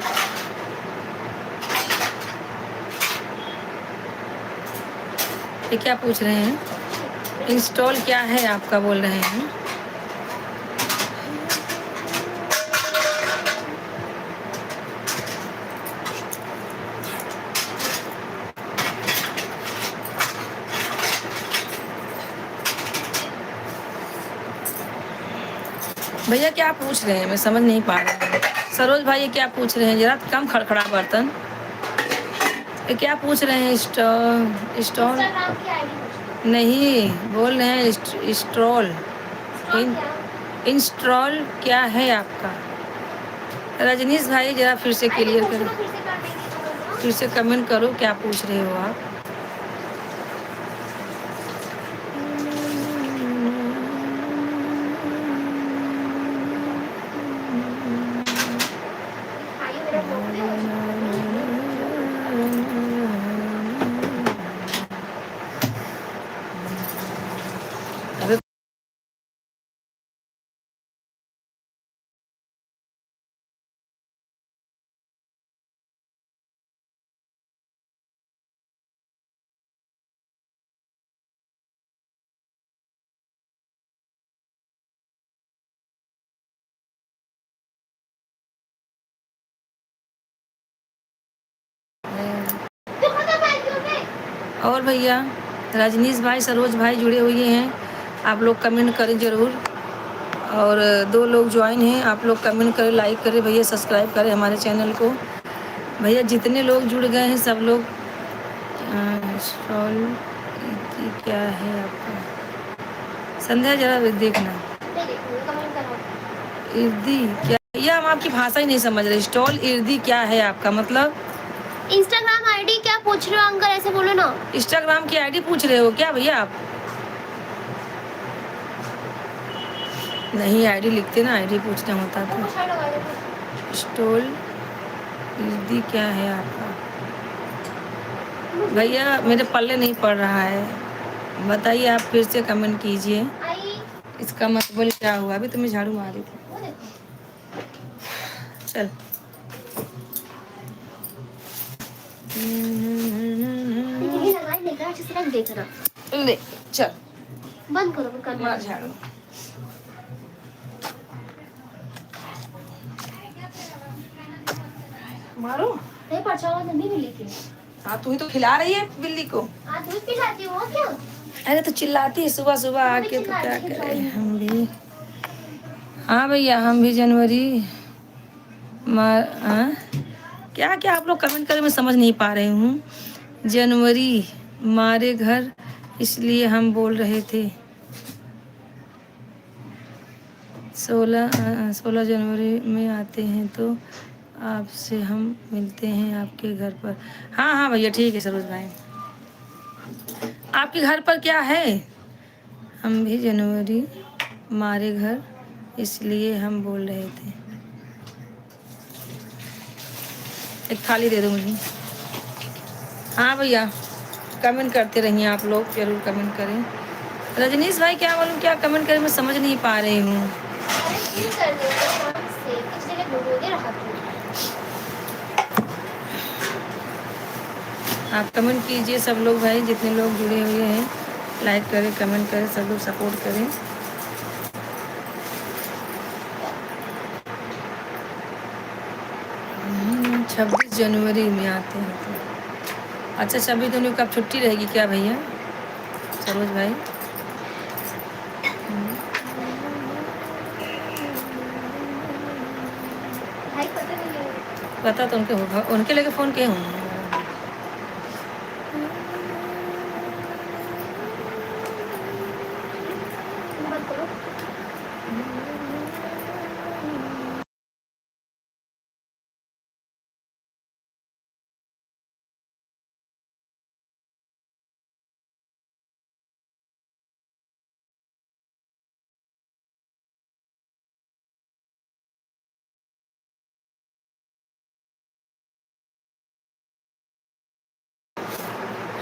ये क्या पूछ रहे हैं? इंस्टॉल क्या है आपका बोल रहे हैं? भैया क्या पूछ रहे हैं मैं समझ नहीं पा रही हूँ। सरोज भाई ये क्या पूछ रहे हैं? जरा कम खड़खड़ा बर्तन। ये क्या पूछ रहे हैं? इंस्टॉल नहीं बोल रहे हैं, इंस्टॉल इंस्टॉल क्या है आपका? रजनीश भाई जरा फिर से क्लियर करो, फिर से कमेंट करो क्या पूछ रहे हो आप? और भैया रजनीश भाई, सरोज भाई जुड़े हुए हैं, आप लोग कमेंट करें ज़रूर। और 2 लोग ज्वाइन हैं, आप लोग कमेंट करें, लाइक करें भैया, सब्सक्राइब करें हमारे चैनल को। भैया जितने लोग जुड़ गए हैं सब लोग स्टॉल क्या है आपका? संध्या जरा देखना। इर्दी क्या? ये हम आपकी भाषा ही नहीं समझ रहे। स्टॉल इर्दी क्या है आपका मतलब? इंस्टाग्राम आईडी क्या पूछ रहे हो अंकल, ऐसे बोलो ना। इंस्टाग्राम की आईडी पूछ रहे हो क्या भैया आप? नहीं आईडी लिखते ना, आईडी पूछना होता तो। स्टॉल इर्दी क्या है आपका? भैया मेरे पल्ले नहीं पड़ रहा है, बताइए आप फिर से कमेंट कीजिए। इसका मतलब क्या हुआ? अभी तुम्हें झाड़ू मारी थी। चल ले चल बंद करो, मार झाड़ू। मारो नहीं पहुंचाओ नहीं बिल्ली के। हाँ तू ही तो खिला रही है बिल्ली को। दूध पिलाती हो क्या? अरे तो चिल्लाती है सुबह सुबह आके, तो क्या करें हम भी। हाँ भैया हम भी जनवरी क्या क्या आप लोग कमेंट करें, मैं समझ नहीं पा रही हूँ। जनवरी मारे घर इसलिए हम बोल रहे थे। 16 जनवरी में आते हैं तो आपसे हम मिलते हैं आपके घर पर। हाँ हाँ भैया ठीक है सरोज भाई। आपके घर पर क्या है? हम भी जनवरी मारे घर इसलिए हम बोल रहे थे। एक थाली दे दो मुझे। हाँ भैया कमेंट करते रहिए, आप लोग जरूर कमेंट करें। रजनीश भाई क्या मालूम क्या कमेंट करें, मैं समझ नहीं पा रही हूँ। आप कमेंट कीजिए सब लोग भाई, जितने लोग जुड़े हुए हैं लाइक करें, कमेंट करें, सब लोग सपोर्ट करें। हम्म, 26 जनवरी में आते हैं तो अच्छा 26 जनवरी कब छुट्टी रहेगी क्या भैया सरोज भाई? पता तो उनके होगा, उनके लेके फ़ोन किए होंगे।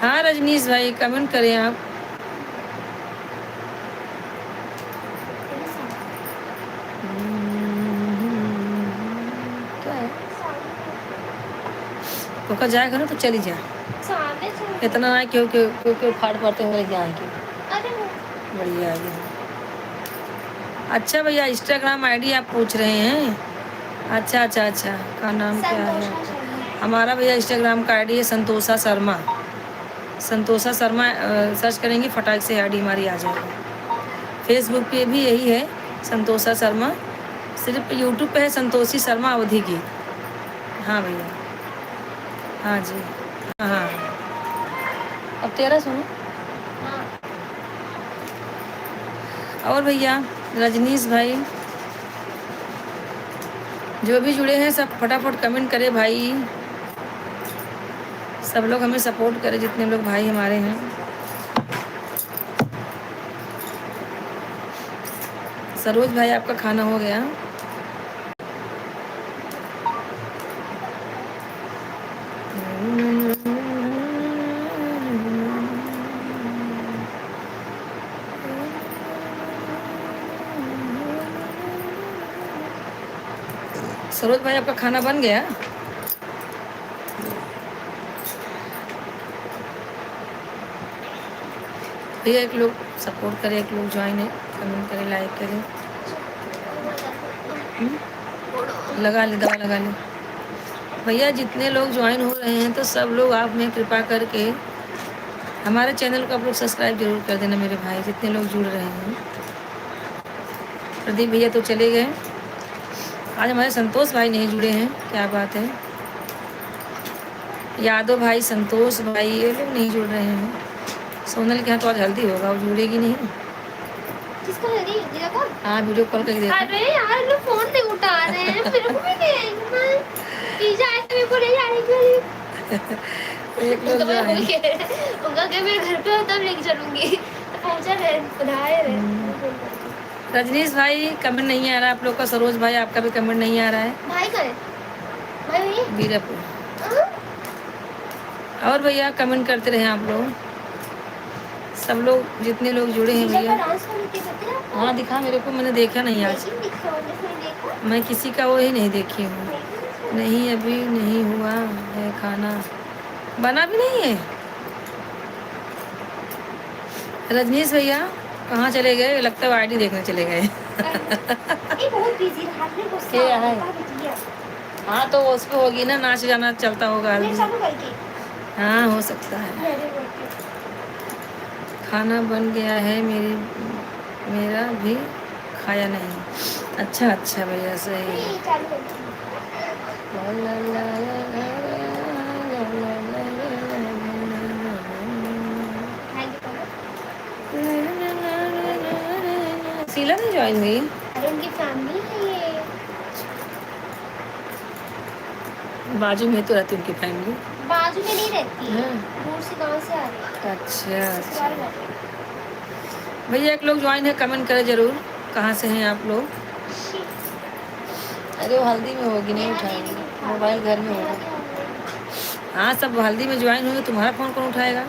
हाँ रजनीश भाई कमेंट करें आप। क्या है तो का जाएगा ना तो चली जा, इतना ना क्यों क्यों क्यों क्यों फाड़ पड़ते हुए क्या है बढ़िया है। अच्छा भैया इंस्टाग्राम आईडी आप पूछ रहे हैं? अच्छा अच्छा अच्छा का नाम क्या है आपका? हमारा भैया इंस्टाग्राम का आईडी है संतोषा शर्मा। संतोषा शर्मा सर्च करेंगे फटाक से आईडी हमारी आ जाएगी। फेसबुक पे भी यही है संतोषा शर्मा, सिर्फ यूट्यूब पे है संतोषी शर्मा अवधि की। हाँ भैया हाँ जी हाँ हाँ। अब तेरा सुनो। और भैया रजनीश भाई जो भी जुड़े हैं सब फटाफट कमेंट करें भाई, सब लोग हमें सपोर्ट करें जितने लोग भाई हमारे हैं। सरोज भाई आपका खाना हो गया? सरोज भाई आपका खाना बन गया? भैया एक लोग सपोर्ट करें, एक लोग ज्वाइन है, कमेंट करें, लाइक करें। लगा ले दवा लगा ले भैया, जितने लोग ज्वाइन हो रहे हैं तो सब लोग आप में कृपा करके हमारे चैनल को आप लोग सब्सक्राइब जरूर कर देना मेरे भाई, जितने लोग जुड़ रहे हैं। प्रदीप भैया तो चले गए, आज हमारे संतोष भाई नहीं जुड़े हैं, क्या बात है। यादव भाई, संतोष भाई, ये लोग नहीं जुड़ रहे हैं। सोनल के यहाँ तो आज हल्दी होगा, वो जुड़ेगी नहीं। किसका हल्दी? जीजा का? हाँ, वीडियो कॉल करके देखो। अरे यार लोग फोन नहीं उठा रहे हैं, मेरे को भी नहीं। जीजा आए तो मेरे को ले जाने के लिए। एक लोग जो है उनका के मेरे घर पे हो तब लेके चलूंगी। पहुंचा रहे, बुलाए रहे। रजनीश भाई कमेंट नहीं आ रहा आप लोग का। सरोज भाई आपका भी कमेंट नहीं आ रहा है। भाई का है? भाई बीरापुर। हाँ? और भैया कमेंट करते रहे आप लोग, सब लोग जितने लोग जुड़े हैं जीजा का भैया। डांस करने के करते हैं आपको? हाँ दिखा मेरे को, मैंने देखा नहीं आज। लेकिन दिखा मैंने देखा। मैं किसी का वो ही नहीं देखी हूँ। नहीं अभी नहीं हुआ है, खाना बना भी नहीं है। रजनीश भैया कहाँ चले गए? लगता है आईडी देखने चले गए। ये बहुत बिजी रहा है, गुस्सा क्या आ है? रहा है। हाँ तो उस पे होगी ना, नाच गाना चलता होगा मैं हल्दी। चालू करके हाँ हो सकता है। मेरे करके खाना बन गया है मेरा भी खाया नहीं। अच्छा अच्छा भैया सही है। नहीं चालू करके ला ला ला ला ला ला ला ला ला। हैंग करो। शीला ने ज्वाइन हुई। अरे उनकी फैमिली है ये। बाजू में तो रहती उनकी फैमिली। बाजू में नहीं रहती है, हाँ। दूर से गांव से आ रही है। अच्छा अच्छा ससुराल रहती है। भैया एक लोग ज्वाइन है, कमेंट करें जरूर, कहाँ से हैं आप लोग। अरे वो हल्दी में होगी, नहीं उठाएगी, मोबाइल घर में होगा। हाँ सब हल्दी में ज्वाइन हुए, तुम्हारा फोन कौन उठाएगा।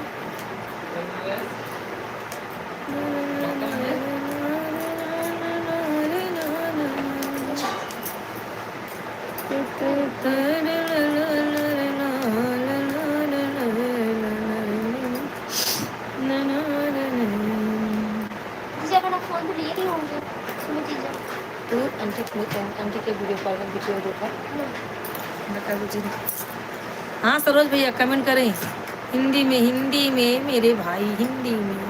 जीजा का फोन तो लिए नहीं होंगे। सुनो जीजा। तो आंटी के वीडियो कॉल में वीडियो देखा बता दीजिए। हाँ सरोज भैया कमेंट करें हिंदी में मेरे भाई, हिंदी में।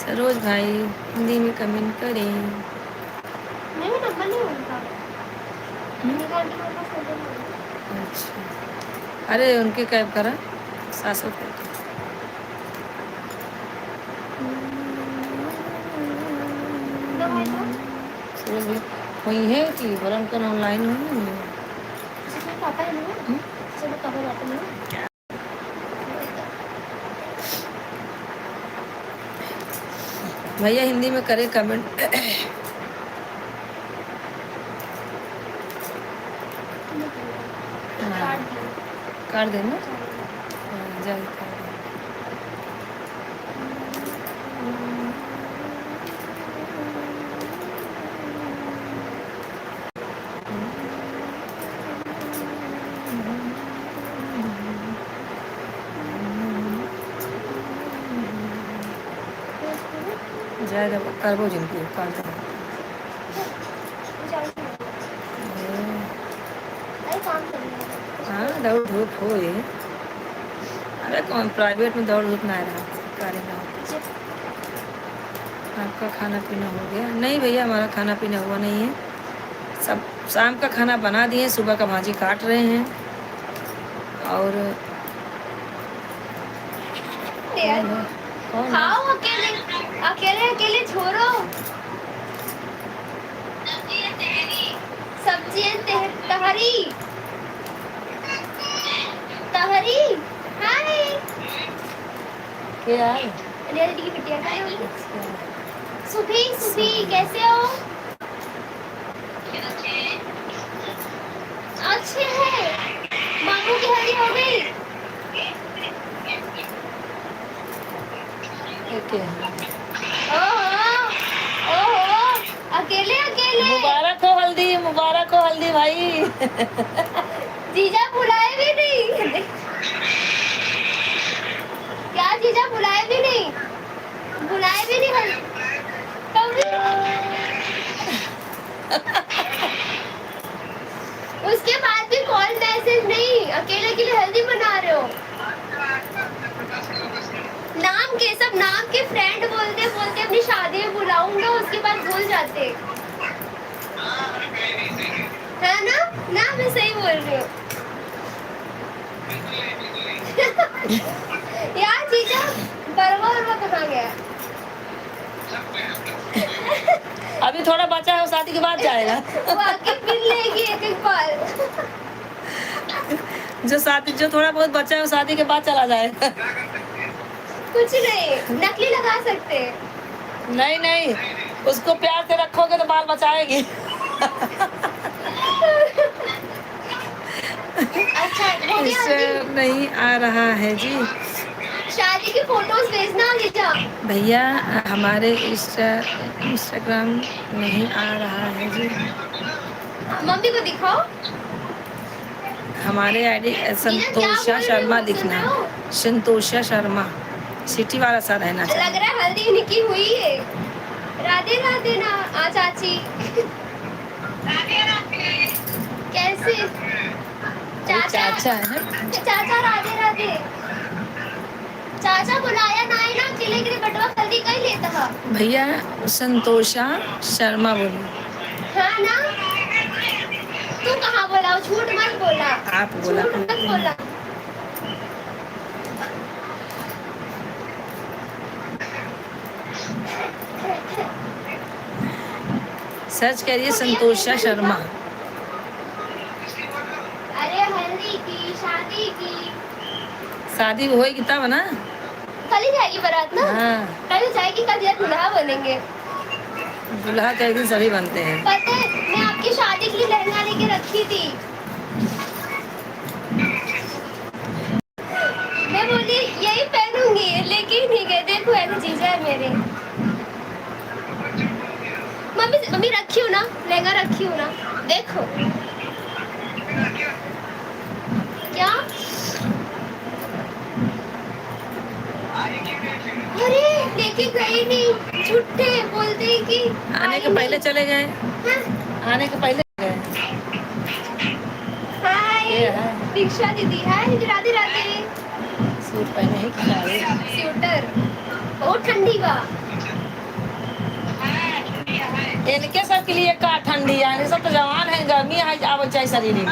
सरोज भाई हिंदी में कमेंट करें। मेरा नंबर नहीं उनका। मेरा आंटी के पास नंबर नहीं है। अच्छा अरे उनके कैब करा 700 रुपये। ना है तो सरोज भैया वही है कि बरम कर ऑनलाइन हुई है। इसमें पापा है ना? सब कवर आते हैं। भैया हिंदी में करें कमेंट। हाँ कर देना। हाँ, जल्द कर देना। जाएगा करबो जिनकी कर देना। अरे काम कर रही है। हाँ दौड़ धूप हो ये। अरे कौन प्राइवेट में दौड़ धूप ना रहा करेगा। आपका खाना पीना हो गया? नहीं भैया हमारा खाना पीना हुआ नहीं है। सब शाम का खाना बना दिए, सुबह का भाजी काट रहे हैं। और कौन है? खाओ अकेले अकेले अकेले छोड़ो। सब्जी है तहरी तहरी। हाय क्या रियलिटी की बिटिया का सुभी सुभी कैसे हो? अच्छे है। मामू की हल्दी हो गई? ओहो ओहो अकेले अकेले। मुबारक हो हल्दी भाई। जीजा बुलाए भी नहीं। क्या जीजा बुलाए भी नहीं? बुलाए भी नहीं कभी। उसके बाद भी कॉल मैसेज नहीं, अकेले अकेले हल्दी मना रहे हो। के सब नाम के फ्रेंड बोलते बोलते अपनी शादी में बुलाऊंगा, उसके बाद भूल जाते। है ना? ना मैं सही बोल रही हूँ। यार जीजा बरवा कहाँ गया? अभी थोड़ा बचा है, वो शादी के बाद जाएगा। वो आके मिल लेगी एक बार। जो थोड़ा बहुत बचा है वो शादी के बाद चला जाएगा। कुछ नहीं, नकली लगा सकते। नहीं नहीं, उसको प्यार से रखोगे तो बाल बचाएगी। अच्छा हो गया इससे नहीं आ रहा है जी। शादी की फोटोज भेजना जीजा। भैया हमारे इंस्टाग्राम नहीं आ रहा है जी। मम्मी को दिखाओ। हमारे आईडी संतोषा शर्मा लिखना, संतोषा शर्मा, सिटी वाला सा रहना चाहिए। लग रहा है हल्दी इन्हीं की हुई है। राधे राधे ना आ चाची। कैसे? चाचा है ना? चाचा राधे राधे। चाचा बुलाया ना है ना, किले के बटवा हल्दी कहीं लेता है। भैया संतोषा शर्मा बोलो। हाँ ना? तू कहाँ बोला? झूठ मत बोला। आप बोला। झूठ मत बोला। सर्च करिए संतोषा शर्मा। अरे हल्दी की शादी की। शादी होएगी तब ना? कल ही जाएगी बारात ना? हाँ। कल जाएगी, कल यार दूल्हा बनेंगे। दूल्हा तो एक दिन सभी बनते हैं। पता है मैं आपकी शादी के लिए लहंगा लेके रखी थी। मैं बोली यही पहनूंगी, लेकिन नहीं गए। देखो ऐसे जीजा है मेरे। मम्मी मम्मी रखी हूँ ना, लहंगा रखी हूँ ना, देखो। क्या? अरे लेके गई नहीं, झूठे बोलते हैं कि आने के पहले चले गए। हाँ? आने के पहले गए। हाय दीक्षा दीदी। हाय दीदी राधे राधे। सूट पहने ही खिलाए। स्वेटर बहुत ठंडी बा। इनके सब के लिए का ठंडी है, इनके सब तो जवान है, गर्मी है आवल चाहे शरीर में।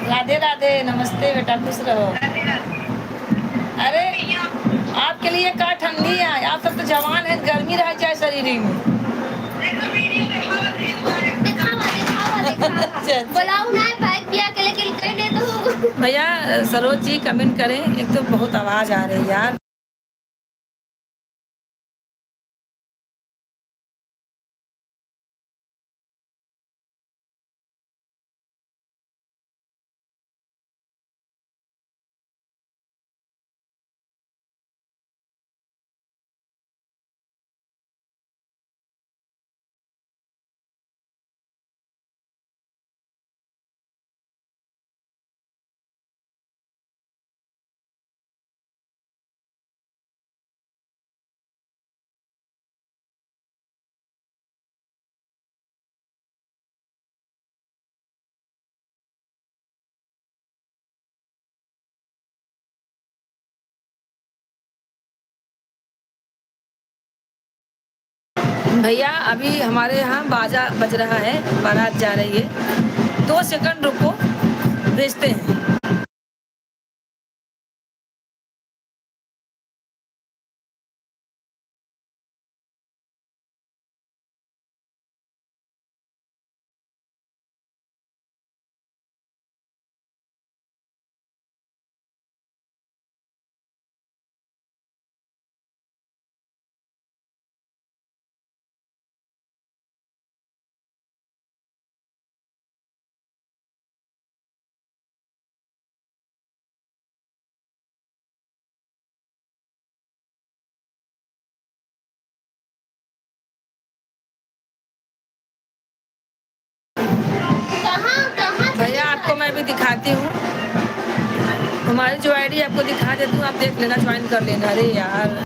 राधे राधे, नमस्ते बेटा, खुश रहो। अरे आपके लिए का ठंडी है, आप सब तो जवान है, गर्मी रहे चाहे शरीर में। बुलाऊ ना बैग पिया के लेके कह दे तो। भैया सरोज जी कमेंट करें, एक तो बहुत आवाज आ रही है यार। भैया अभी हमारे यहाँ बाजा बज रहा है, बारात जा रही है, 2 सेकंड रुको, भेजते हैं। भैया आपको मैं भी दिखाती हूँ, हमारी जो आईडी आपको दिखा देती हूँ, आप देख लेना, ज्वाइन कर लेना। अरे यार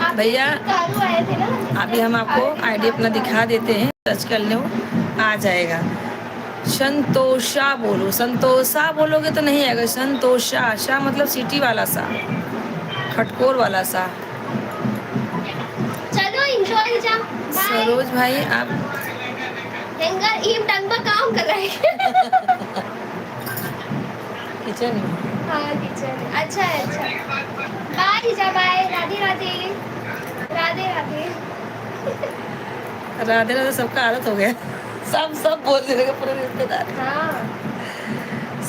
आप भैया कारू आए थे ना, अभी हम आपको आईडी अपना दिखा देते हैं, सर्च कर लो आ जाएगा। संतोषा बोलो, संतोषा बोलोगे तो नहीं आएगा, संतोषा, शाह मतलब सिटी वाला सा, खटकोर वाला सा। चलो एंजॉय जा। बाय। सरोज भाई आप हैंगर ईम टंग में काम कर रहे हैं। किचन में? हाँ किचन। अच्छा है, अच्छा। बाय जा, बाय। राधे राधे। राधे राधे। राधे राधे सबका आदत हो गया, सब सब बोलने लगे पूरे रिश्तेदार। हाँ।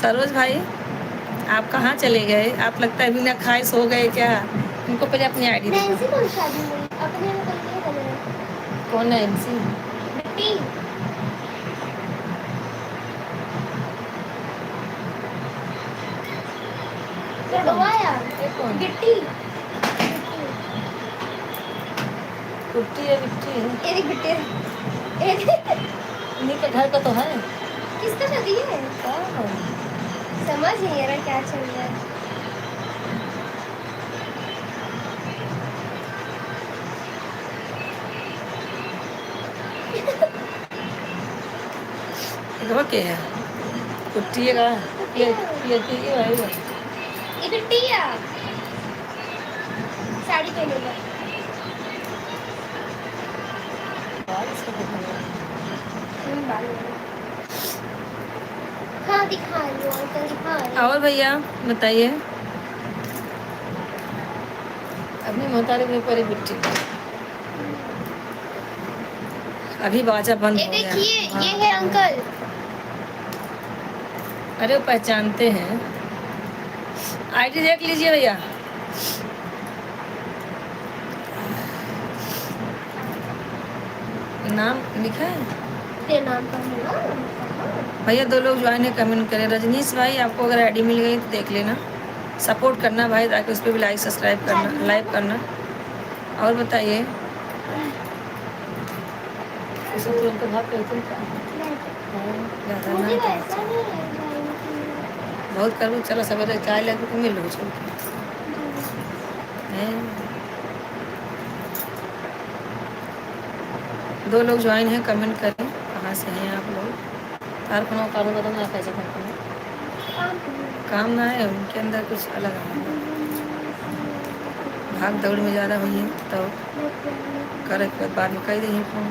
सरोज भाई आप कहाँ चले गए? आप लगता है बिना खाए सो गए क्या? इनको पहले अपनी आईडी दे नैन्सी दो। कौन शादी हुई? अपने में कल ये कलर है। कौन है एमसी? मिट्टी। डुबाया। ये कौन? गिट्टी। कुट्टी है मिट्टी है? एक गिट्टी। एक इन्हीं के घर का तो है। किसका शादी है? हाँ। समझ नहीं आ रहा क्या चल रहा है। घर के है कुट्टी का ये भाई ये गिट्टी है। साड़ी पहने हुए। हाँ दिखा लो अंकल, दिखा रहे हैं। और भैया बताइए, अपनी मोहतारी में परी मिट्टी, अभी बाजा बंद ये हो गया। देखिए, हाँ, ये है अंकल। अरे वो पहचानते हैं। आईडी देख लीजिए भैया। नाम लिखा है ये नाम का है ना? भैया। 2 लोग ज्वाइन है, कमेंट करें। रजनीश भाई आपको अगर आईडी मिल गई तो देख लेना, सपोर्ट करना भाई, ताकि उस पर भी लाइक सब्सक्राइब करना, लाइक करना। और बताइए तुरंत भाग गए तुम क्या? ज़्यादा ना मुझे तो वैसा नहीं है। बहुत करूँ, चलो सवेरे चाय लेके तो मिल लो छोड़ के। हैं? 2 लोग ज्वाइन हैं, कमेंट करें कहाँ से हैं आप लोग। कारखाना बताना कैसे कारखाना काम ना है, उनके अंदर कुछ अलग है, भाग दौड़ में ज़्यादा हुई है तो करे के बाद में कह देंगे फोन।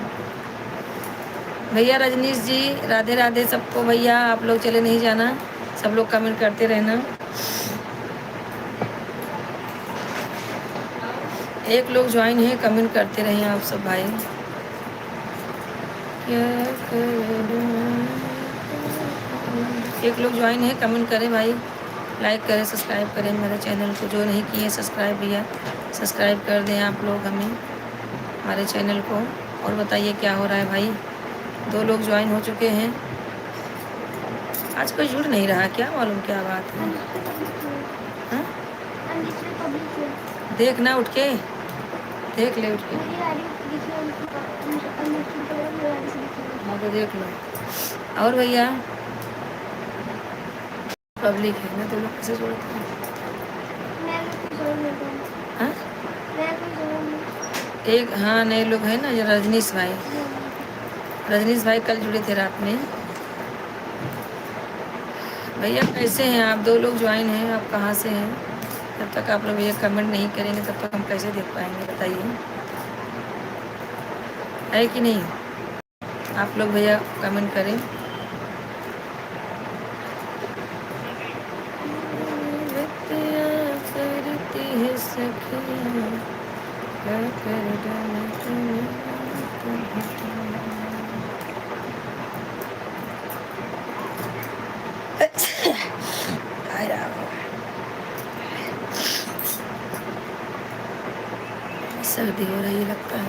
भैया रजनीश जी राधे राधे सबको। भैया आप लोग चले नहीं जाना, सब लोग कमेंट करते रहना। 1 लोग ज्वाइन है, कमेंट करते रहिए आप सब भाई। क्या करूं? 1 लोग ज्वाइन है, कमेंट करें भाई, लाइक करें, सब्सक्राइब करें मेरे चैनल को। जो नहीं किए सब्सक्राइब भैया सब्सक्राइब कर दें आप लोग हमें, हमारे चैनल को। और बताइए क्या हो रहा है भाई। 2 लोग ज्वाइन हो चुके हैं। आज कोई जुड़ नहीं रहा, क्या मालूम क्या बात है। हाँ? देखना उठ के, देख ले उठ के। हाँ तो देख लो। और भैया पब्लिक है ना, तो लोग कैसे जोड़ते हैं? हाँ? एक हाँ नए लोग हैं ना, जो रजनीश भाई, रजनीश भाई कल जुड़े थे रात में। भैया कैसे हैं आप? 2 लोग ज्वाइन हैं, आप कहाँ से हैं? जब तक आप लोग भैया कमेंट नहीं करेंगे तब तक हम कैसे देख पाएंगे, बताइए। है कि नहीं? आप लोग भैया कमेंट करें। करती है सखियाँ, क्या कर डाला तूने। सर्दी हो रही है लगता है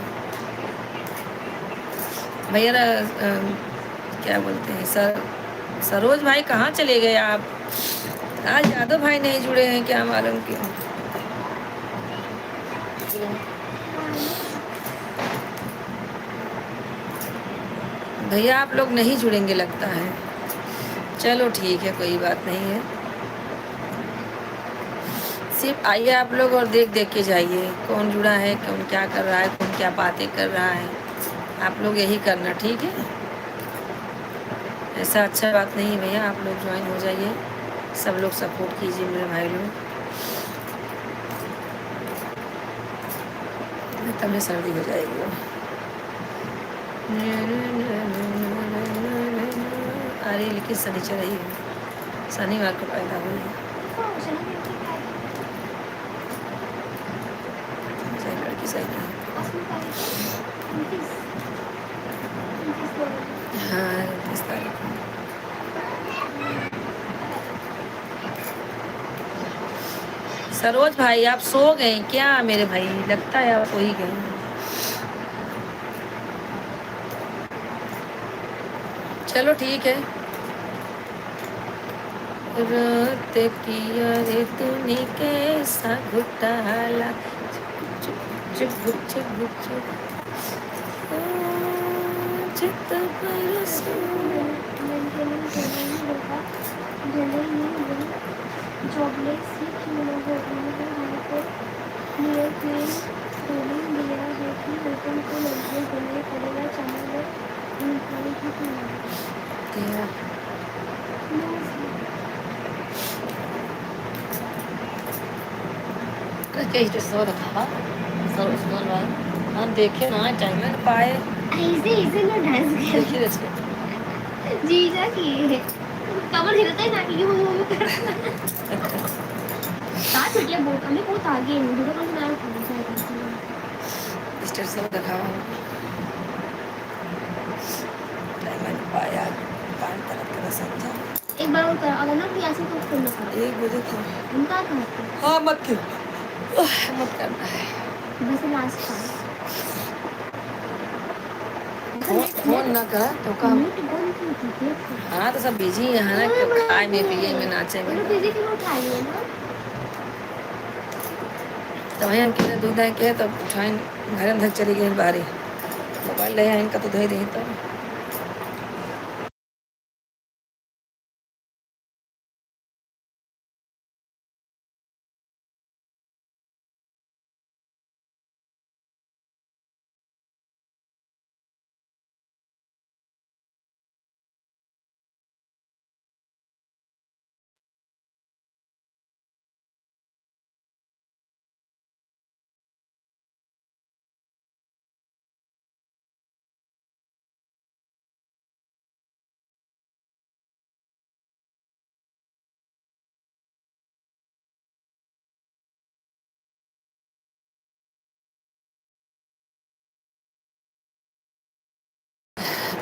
भैया। क्या बोलते हैं सरोज भाई कहाँ चले गए आप? आज यादव भाई नहीं जुड़े हैं, क्या मालूम क्यों। भैया आप लोग नहीं जुड़ेंगे लगता है। चलो ठीक है, कोई बात नहीं है। सिर्फ आइए आप लोग और देख देख के जाइए कौन जुड़ा है, कौन क्या कर रहा है, कौन क्या बातें कर रहा है। आप लोग यही करना, ठीक है। ऐसा अच्छा बात नहीं है भैया, आप लोग ज्वाइन हो जाइए, सब लोग सपोर्ट कीजिए मेरे भाई लोग। तब सर्दी हो जाएगी। अरे लेकिन शनिचर ही है, शनिवार को पैदा हुई है। लड़की सही है। हाँ 29 तारीख को। सरोज भाई आप सो गए क्या मेरे भाई? लगता है आप सो ही गए। चलो ठीक है। रात पिया रे तूने कैसा घुटाला, चुप चुप चुप चुप चित बरसो। तेरा कैसे सो रखा सरोज बोल रहा है। हाँ देखे ना टाइम में पाए ऐसे ना डांस कर देखिए इसको। जीजा की है कमर हिलता है ना कि वो कर साथ निकले बहुत हमें बहुत आगे है थोड़ा बहुत ना मिस्टर सब रखा हुआ टाइम में पाया पान तरह समझा। एक बार और कर अगर ना क्लास में तो फोन ना कर 1 बजे था। उनका कहते हाँ मत कर, मत करना है। बस लास्ट का फोन ना करा तो काम। मीट बंद की थी देखो हाँ तो सब बिजी है ना, कब खाए में पिए में नाचे में। तो बिजी क्यों उठा लिए ना तो वहीं के दूध है के तो उठाए घर अंदर चली गई बाहरी मोबाइल ले इनका तो धोई दही तो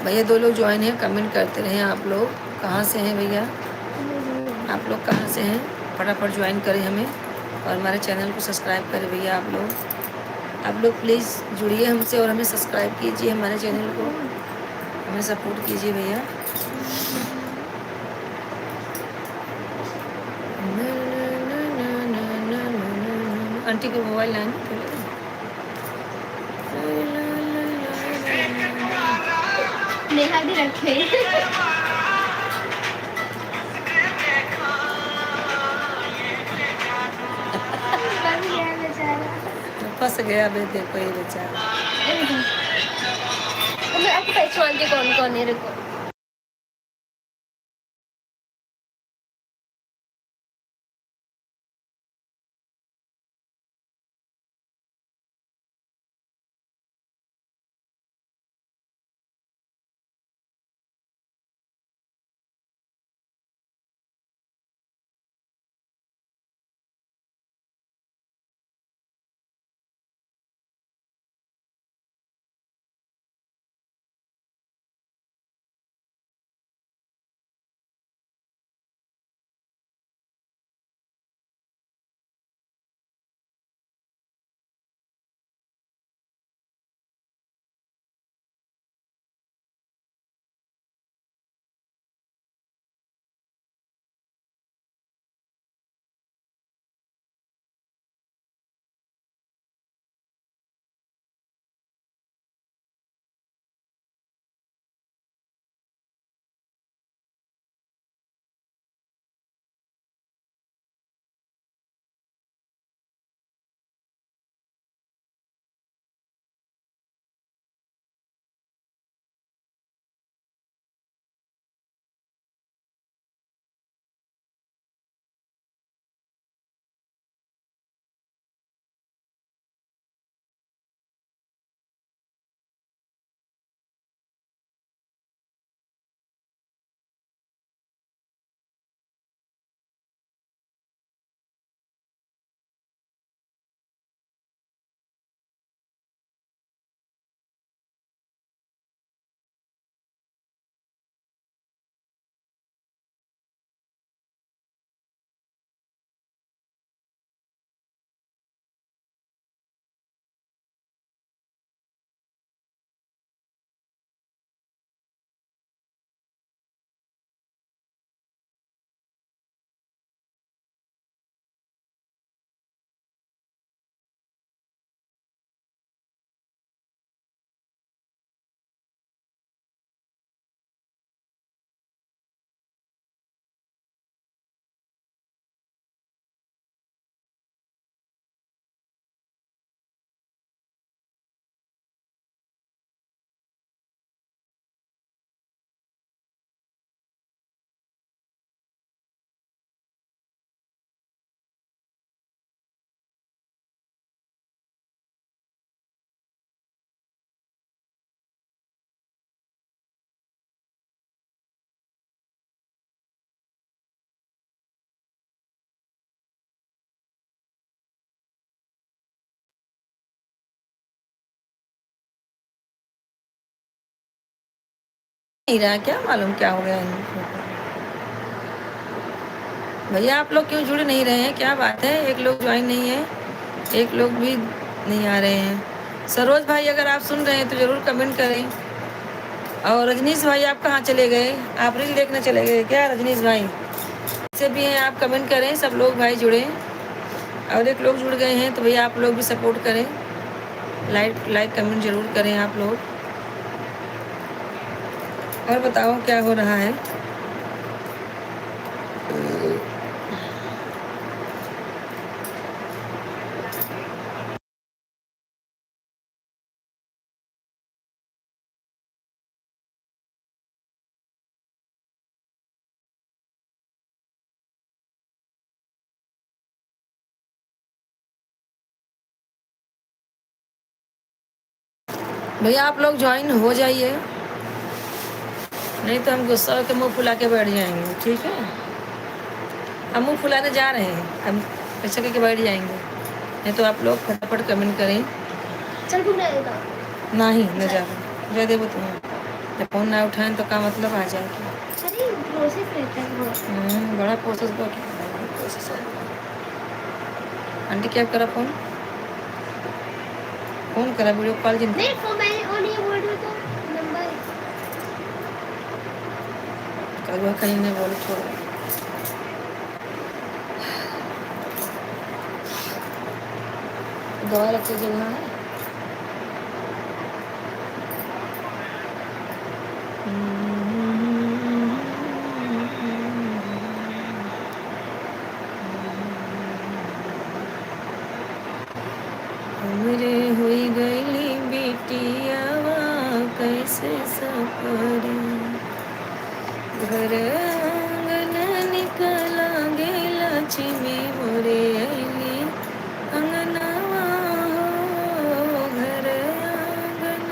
भैया 2 लोग ज्वाइन हैं, कमेंट करते रहे। आप लोग कहाँ से हैं भैया? आप लोग कहाँ से हैं? फटाफट ज्वाइन करें हमें और हमारे चैनल को सब्सक्राइब करें भैया। आप लोग प्लीज़ जुड़िए हमसे और हमें सब्सक्राइब कीजिए, हमारे चैनल को हमें सपोर्ट कीजिए भैया। आंटी को मोबाइल लाएंगे नेहा भी रखे बन गया बेचारा फंस गया बे, देखो ये बेचारा। आपको पहचान के कौन कौन है रुको नहीं रहा, क्या मालूम क्या हो गया इनको। भैया आप लोग क्यों जुड़ नहीं रहे हैं, क्या बात है? एक लोग ज्वाइन नहीं है, एक लोग भी नहीं आ रहे हैं। सरोज भाई अगर आप सुन रहे हैं तो ज़रूर कमेंट करें। और रजनीश भाई आप कहाँ चले गए? आप रील देखने चले गए क्या रजनीश भाई? से भी हैं आप कमेंट करें, सब लोग भाई जुड़े। और एक लोग जुड़ गए हैं तो भैया आप लोग भी सपोर्ट करें, लाइक कमेंट जरूर करें आप लोग। और बताओ क्या हो रहा है? भैया आप लोग ज्वाइन हो जाइए, नहीं तो हम गुस्सा होकर मुंह फुला के बैठ जाएंगे, ठीक है? हम मुंह फुलाने जा रहे हैं, हम ऐसा करके बैठ जाएंगे। नहीं तो आप लोग फटाफट कमेंट करें। चल घूमने देता नहीं न जा जा देवो तुम्हें, जब फोन ना उठाएं तो का मतलब आ जाएगी। अरे प्रोसेस रहता है बहुत। बड़ा प्रोसेस प्रोसेस है। आंटी क्या करा फोन करा वीडियो कॉल जिन नहीं फोन मैंने ऑन ये बोल रही तो नंबर कल कहीं नहीं बोले छोड़ो। दवा रखते जगह है। हमरे हुई गई बेटियावा कैसे सफरी, घर आंगन निकला गेला चिमी मोरे अली अंगनावा हो, घर आंगन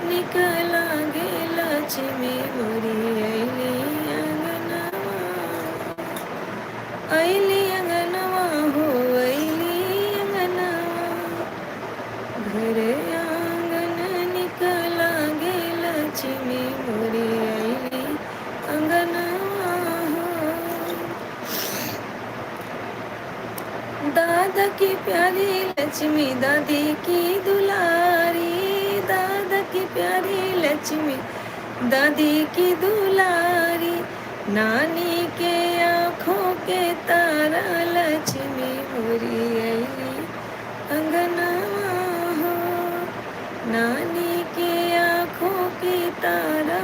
निकला गेला चिमी मोरे अली अंगनावा, अली अंगनावा हो अली अंगनावा, घर आंगन निकला गेला चिमी मोरे अली अंगनावा हो। दादा की प्यारी लक्ष्मी दादी की दुलारी, दादा की प्यारी लक्ष्मी दादी की दुलारी, नानी के आँखों के तारा लक्ष्मी मोरी अली अंगनावा हो, नानी के आँखों की तारा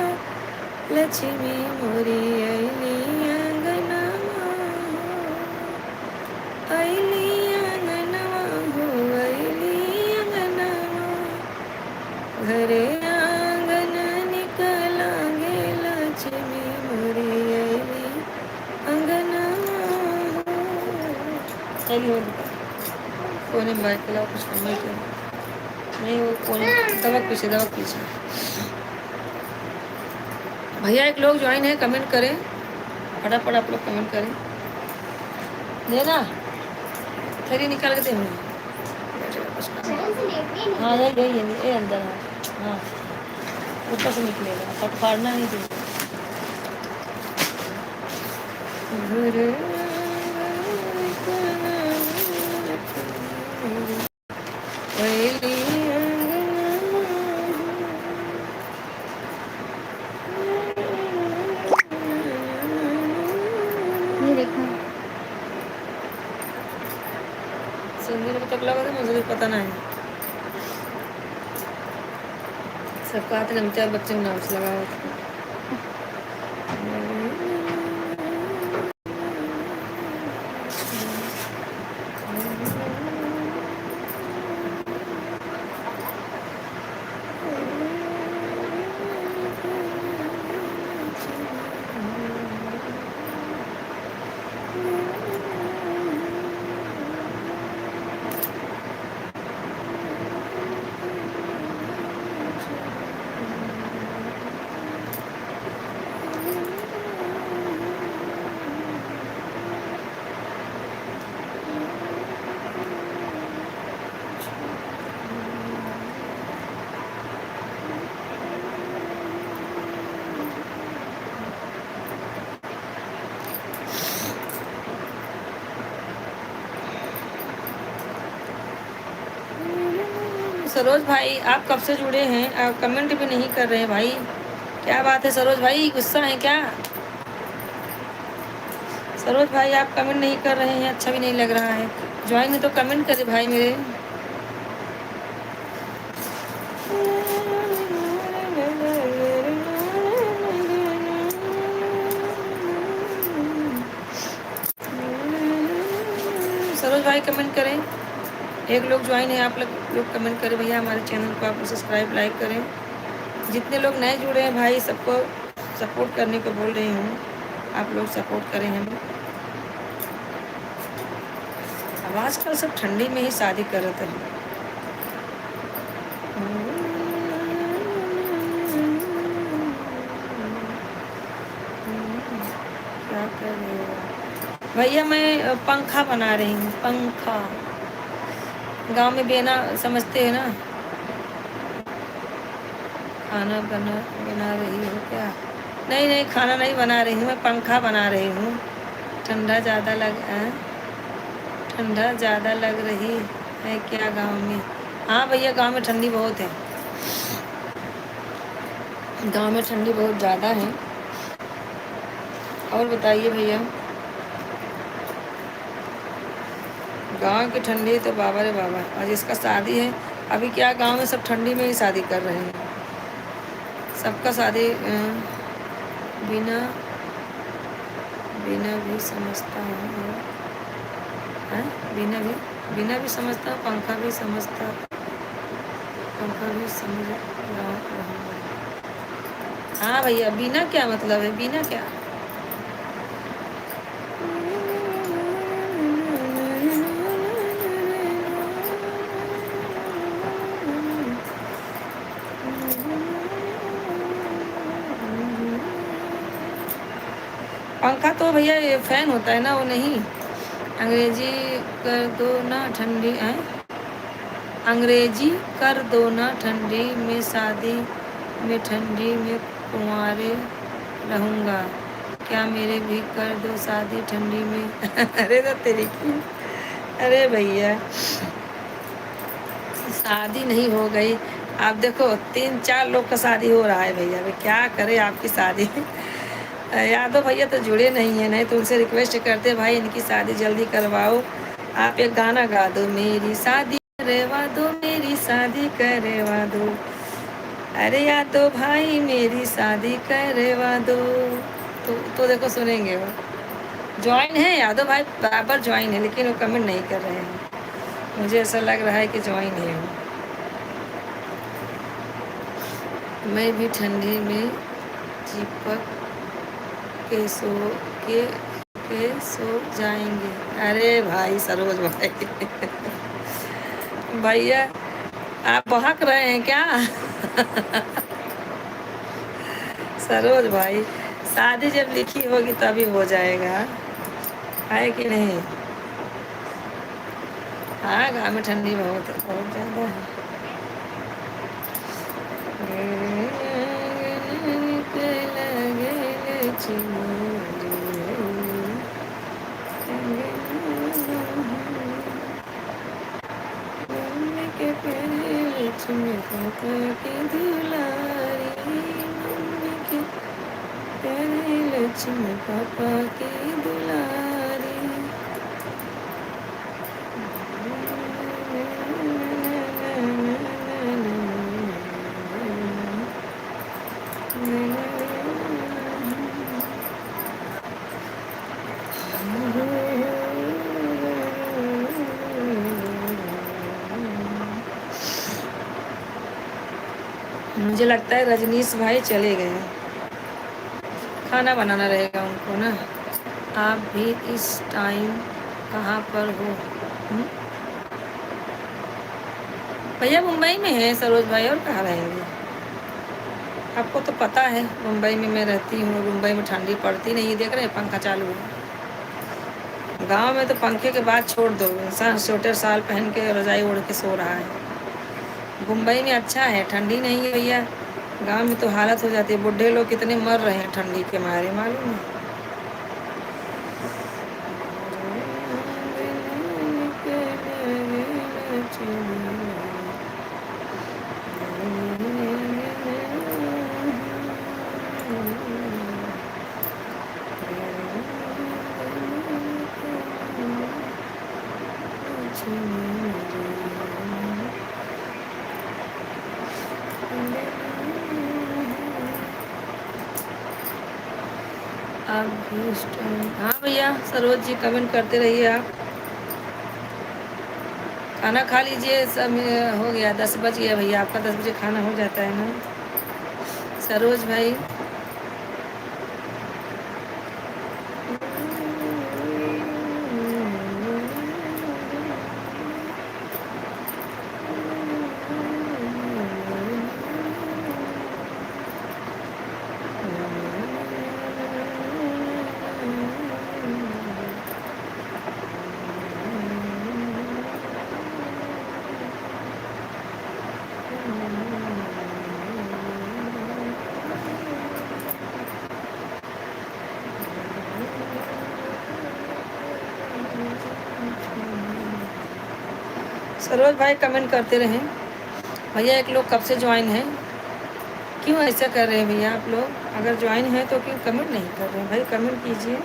लक्ष्मी मोरी अली अंगनावा हो, अली अंगनावा हो अली अंगनावा, घर आंगन निकला गेला चिमी मोरी अली अंगनावा हो। चलिए कोने बाइक लाओ कुछ करने के नहीं, वो कोने दबक पीछे भैया एक लोग ज्वाइन है, कमेंट करें फटाफट, आप लोग कमेंट करें। देना थैली निकाल के दे मुझे। हाँ यही है ये अंदर है, हाँ ऊपर से निकलेगा, फट फाड़ना नहीं चाहिए। ये देखो सिंधी को तक लगा था, मुझे भी पता नहीं। सबका हाथ नमचा बच्चे में नाम से लगा हुआ था। सरोज भाई आप कब से जुड़े हैं? आप कमेंट भी नहीं कर रहे हैं भाई, क्या बात है सरोज भाई, गुस्सा है क्या? सरोज भाई आप कमेंट नहीं कर रहे हैं, अच्छा भी नहीं लग रहा है। ज्वाइन है तो कमेंट करे भाई मेरे। सरोज भाई कमेंट करें, एक लोग ज्वाइन है, आप लोग कमेंट करें भैया, हमारे चैनल को आप सब्सक्राइब लाइक करें। जितने लोग नए जुड़े हैं भाई सबको सपोर्ट करने को बोल रही हूँ, आप लोग सपोर्ट करें हमें। अब आजकल सब ठंडी में ही शादी कर रहे थे। क्या कर रहे हो भैया? मैं पंखा बना रही हूँ, पंखा। गांव में बेना समझते हैं ना। खाना बना रही हो क्या? नहीं नहीं, खाना नहीं बना रही हूँ, मैं पंखा बना रही हूँ। ठंडा ज़्यादा लग रही है क्या गांव में? हाँ भैया, गांव में ठंडी बहुत है, गांव में ठंडी बहुत ज़्यादा है। और बताइए भैया, गांव की ठंडी तो बाबा रे बाबा। आज इसका शादी है, अभी क्या गांव में सब ठंडी में ही शादी कर रहे हैं। सबका शादी बिना भी समझता हूँ, बिना भी समझता हूँ, पंखा भी समझ रहा हूँ। हाँ भैया, बिना क्या मतलब है? बिना क्या? पंखा तो भैया ये फैन होता है ना, वो नहीं। अंग्रेजी कर दो ना ठंडी है, अंग्रेजी कर दो ना ठंडी में, शादी में ठंडी में कुंवारे रहूँगा, क्या मेरे भी कर दो शादी ठंडी में। अरे तो तेरी की, अरे भैया शादी नहीं हो गई। आप देखो 3-4 लोग का शादी हो रहा है भैया, क्या करे आपकी शादी। यादव भैया तो जुड़े नहीं है, नहीं तो उनसे रिक्वेस्ट करते भाई इनकी शादी जल्दी करवाओ। आप एक गाना गा दो, मेरी शादी करवा दो, मेरी शादी करवा दो। अरे यादव भाई मेरी शादी करवा दो। तो देखो सुनेंगे वो। ज्वाइन है यादव भाई, बराबर ज्वाइन है, लेकिन वो कमेंट नहीं कर रहे हैं। मुझे ऐसा लग रहा है कि ज्वाइन है वो। मैं भी ठंडी में चिपक के सो जाएंगे। अरे भाई सरोज भाई, भैया आप बहक रहे हैं क्या? सरोज भाई, शादी जब लिखी होगी तभी हो जाएगा, है कि नहीं? हाँ, गाँव में ठंडी बहुत ज़्यादा है। लक्ष्मी पापा की दुलारी, मम्मी के प्यारे लक्ष्मी पापा की दुलारी। मुझे लगता है रजनीश भाई चले गए, खाना बनाना रहेगा उनको ना। आप भी इस टाइम कहाँ पर हो? भैया मुंबई में है सरोज भाई, और कहाँ रहेंगे? आपको तो पता है मुंबई में मैं रहती हूँ, मुंबई में ठंडी पड़ती नहीं, देख रहे हैं पंखा चालू है। गांव में तो पंखे के बाद छोड़ दो, इंसान स्वेटर साल पहन के रजाई ओढ़ के सो रहा है। मुंबई में अच्छा है, ठंडी नहीं है भैया। गांव में तो हालत हो जाती है, बूढ़े लोग कितने मर रहे हैं ठंडी के मारे, मालूम है? आप भी हाँ भैया सरोज जी कमेंट करते रहिए आप। खाना खा लीजिए, सब हो गया, 10 बज गया भैया, आपका 10 बजे खाना हो जाता है ना सरोज भाई। सरोज भाई कमेंट करते रहें भैया। एक लोग कब से ज्वाइन हैं, क्यों ऐसा कर रहे हैं भैया आप लोग? अगर ज्वाइन हैं तो क्यों कमेंट नहीं कर रहे हैं भाई? कमेंट कीजिए।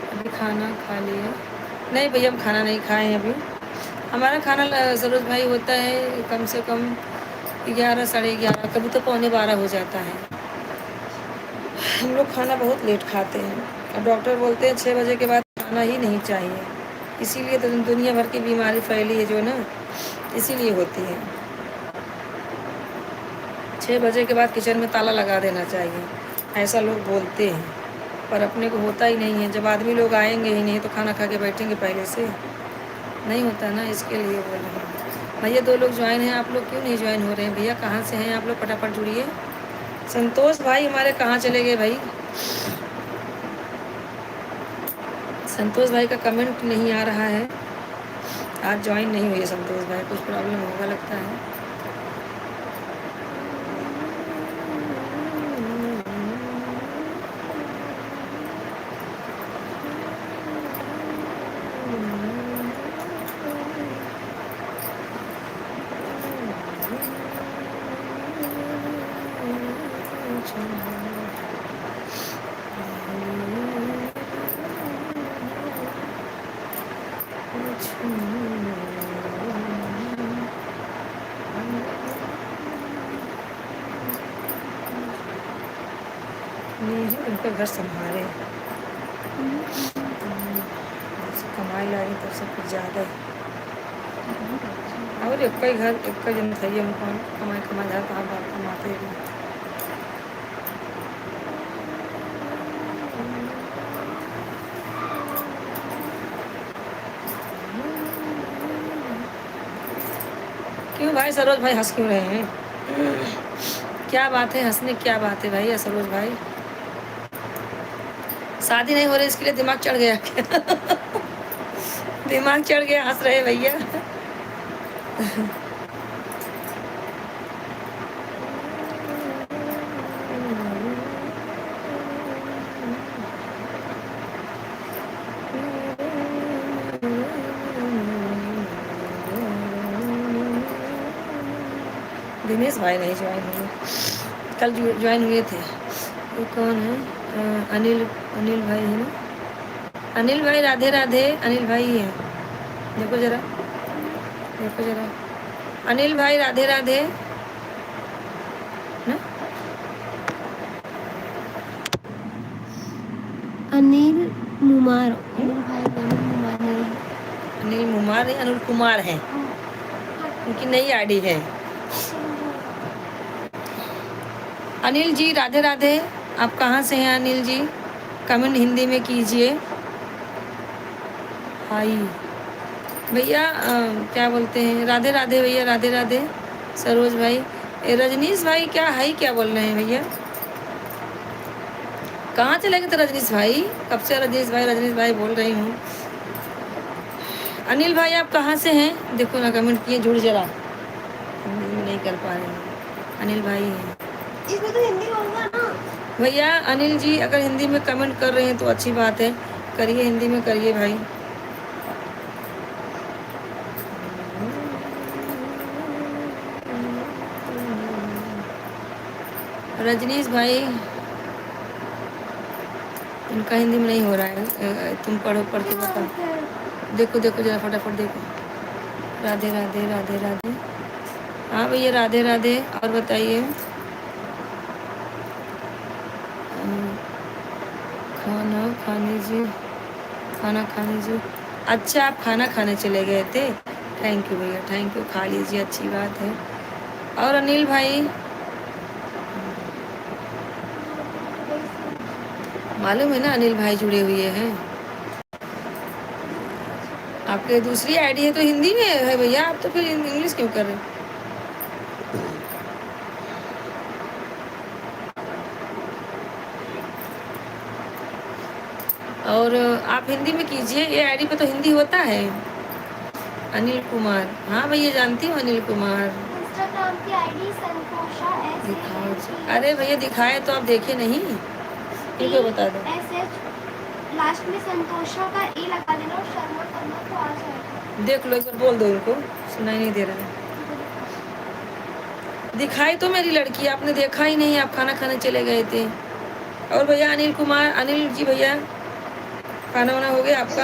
अभी खाना खा लिया? नहीं भैया हम खाना नहीं खाए हैं अभी। हमारा खाना सरोज भाई होता है कम से कम 11 साढ़े 11, कभी तो 11:15 हो जाता है। हम लोग खाना बहुत लेट खाते हैं और डॉक्टर बोलते हैं 6 बजे के बाद खाना ही नहीं चाहिए। इसीलिए तो दुनिया भर की बीमारी फैली है जो ना, इसीलिए होती है। 6 बजे के बाद किचन में ताला लगा देना चाहिए, ऐसा लोग बोलते हैं, पर अपने को होता ही नहीं है। जब आदमी लोग आएंगे ही नहीं तो खाना खा के बैठेंगे पहले से? नहीं होता ना, इसके लिए बोल रहे हैं। भैया 2 लोग ज्वाइन हैं, आप लोग क्यों नहीं ज्वाइन हो रहे हैं भैया? कहाँ से हैं आप लोग? फटाफट जुड़िए। संतोष भाई हमारे कहाँ चले गए भाई? संतोष भाई का कमेंट नहीं आ रहा है, आज ज्वाइन नहीं हुए संतोष भाई, कुछ प्रॉब्लम होगा लगता है। उनका घर संभाले, कमाई ला रही तब सब कुछ ज़्यादा है। और एक ही घर एक जन था, उनको कमाई कमाई जा कहाँ बाप कमाते हैं। क्यों भाई सरोज भाई हंस क्यों रहे हैं? क्या बात है हंसने, क्या बात है भाई सरोज भाई? शादी नहीं हो रही इसके लिए दिमाग चढ़ गया क्या? दिमाग चढ़ गया, हंस रहे भैया। दिनेश भाई नहीं ज्वाइन हुए, कल ज्वाइन हुए थे। ये कौन है? अनिल भाई है ना? अनिल भाई राधे राधे। अनिल भाई ही है, देखो जरा, देखो जरा। अनिल भाई राधे राधे ना? अनिल मुमार, अनिल भाई अनिल मुमार नहीं, अनिल मुमार नहीं, अनिल कुमार है, उनकी नई आईडी है। अनिल जी राधे राधे। आप कहाँ से हैं अनिल जी? कमेंट हिंदी में कीजिए। हाय भैया, क्या बोलते हैं? राधे राधे भैया, राधे राधे। सरोज भाई, रजनीश भाई क्या हाई क्या बोल रहे हैं भैया? कहाँ चले गए थे रजनीश भाई? कब से रजनीश भाई बोल रही हूँ। अनिल भाई आप कहाँ से हैं? देखो ना कमेंट किए, जुड़ जरा, हिंदी में नहीं कर पा रहे हैं। अनिल भाई हैं, इसमें तो हिंदी होगा ना? भैया अनिल जी अगर हिंदी में कमेंट कर रहे हैं तो अच्छी बात है, करिए, हिंदी में करिए भाई। रजनीश भाई इनका हिंदी में नहीं हो रहा है, तुम पढ़ो, पढ़ के बताओ। देखो देखो जरा फटाफट देखो। राधे राधे राधे राधे। हाँ भैया राधे राधे। और बताइए। खाना खाने जी, खाना खाने जी। अच्छा आप खाना खाने चले गए थे, थैंक यू भैया, थैंक यू, खा लीजिए, अच्छी बात है। और अनिल भाई मालूम है ना, अनिल भाई जुड़े हुए हैं। आपके दूसरी आईडी है तो हिंदी में है भैया, आप तो फिर इंग्लिश क्यों कर रहे हैं? और आप हिंदी में कीजिए, ये आईडी पे तो हिंदी होता है। अनिल कुमार, हाँ भैया जानती हूँ अनिल कुमार। इंस्टाग्राम की आईडी संतोषा दिखाओ। अरे भैया दिखाए तो आप देखे नहीं, इनको बता दो। लास्ट में संतोषा का ए लगा देना और शर्मा करना तो आ जाएगा। देख लो एक बार, बोल दो इनको, सुनाई नहीं दे रहा है। दिखाई तो मेरी लड़की, आपने देखा ही नहीं, आप खाना खाने चले गए थे। और भैया अनिल कुमार, अनिल जी भैया खाना वाना हो गया आपका?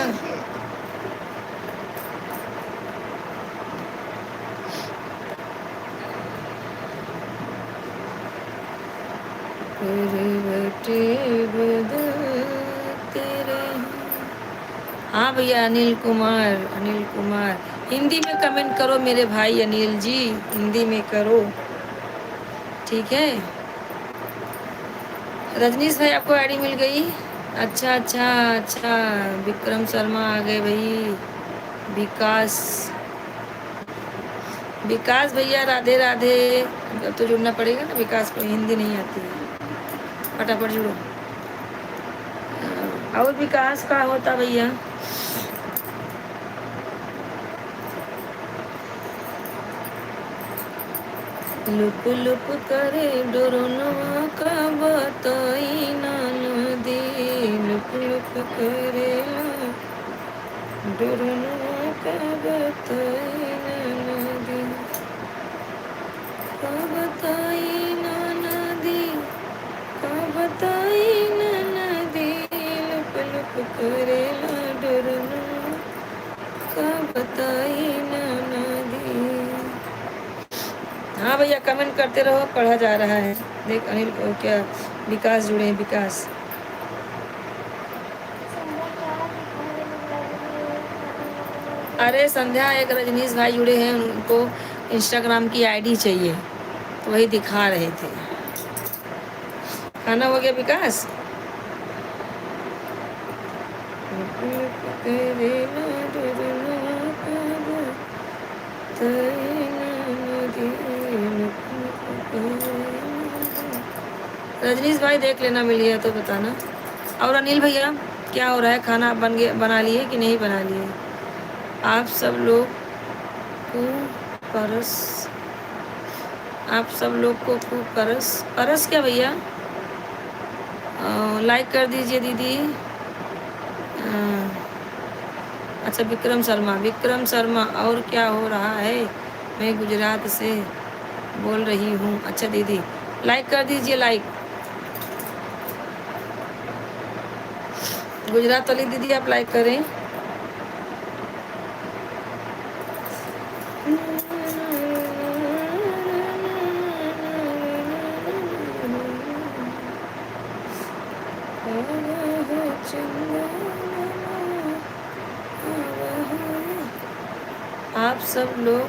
हाँ भैया अनिल कुमार, अनिल कुमार हिंदी में कमेंट करो मेरे भाई अनिल जी, हिंदी में करो, ठीक है। रजनीश भाई आपको आईडी मिल गई? अच्छा अच्छा अच्छा, विक्रम शर्मा आ गए भाई। विकास, विकास भैया राधे राधे। अब तो जुड़ना पड़ेगा ना, विकास को हिंदी नहीं आती है, फटाफट जुड़ो। और विकास का होता भैया? लुप लुप करे डोरनवा का बताई ना नदी, लुप लुप करे डोरनवा का बताई ना नदी, का बताई ना नदी, का बताई ना नदी, लुप लुप करे डोरनवा का बताई ना नदी। हाँ भैया कमेंट करते रहो, पढ़ा जा रहा है। देख अनिल को क्या, विकास जुड़े हैं, विकास। अरे संध्या एक रजनीश भाई जुड़े हैं, उनको इंस्टाग्राम की आईडी चाहिए तो वही दिखा रहे थे। खाना हो गया विकास? रजनीश भाई देख लेना, मिल गया तो बताना। और अनिल भैया क्या हो रहा है, खाना आप बना लिए कि नहीं बना लिए? आप सब लोग को परस, आप सब लोग को खूब परस, परस क्या भैया? लाइक कर दीजिए दीदी। अच्छा विक्रम शर्मा, विक्रम शर्मा और क्या हो रहा है? मैं गुजरात से बोल रही हूँ। अच्छा दीदी लाइक कर दीजिए, लाइक। गुजरात वाली दीदी आप लाइक करें। आप सब लोग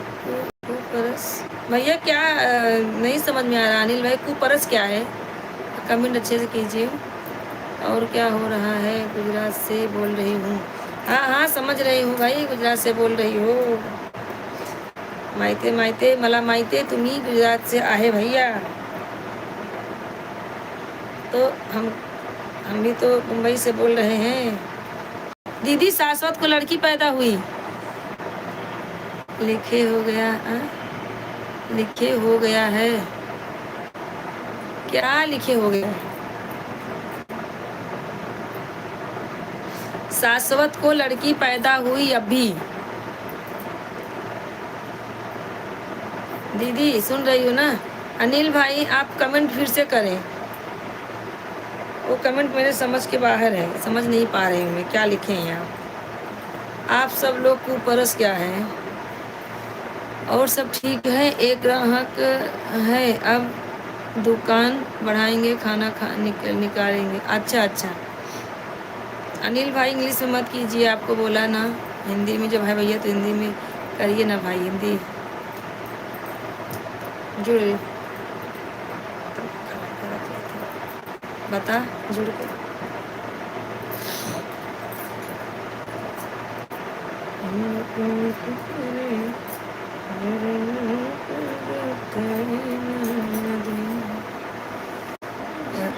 कुपरस भैया क्या नहीं समझ में आ रहा अनिल भाई, कुपरस क्या है? कमेंट अच्छे से कीजिए। और क्या हो रहा है? गुजरात से बोल रही हूँ। हाँ हाँ समझ रही हूँ भाई, गुजरात से बोल रही हो। माइते माइते मला माइते तुम्ही गुजरात से आहे भैया, तो हम भी तो मुंबई से बोल रहे हैं। दीदी शाश्वत को लड़की पैदा हुई, लिखे हो गया लिखे हो गया है क्या? लिखे हो गया शाश्वत को लड़की पैदा हुई अभी। दीदी सुन रही हो ना? अनिल भाई आप कमेंट फिर से करें, वो कमेंट मेरे समझ के बाहर है, समझ नहीं पा रही हूँ मैं क्या लिखे हैं आप सब लोग को परस क्या है। और सब ठीक है, एक ग्राहक है, अब दुकान बढ़ाएंगे, खाना निकालेंगे। अच्छा अच्छा अनिल भाई इंग्लिश में मत कीजिए, आपको बोला ना हिंदी में, जब है भैया तो हिंदी में करिए ना भाई, हिंदी जुड़ बता जुड़ के।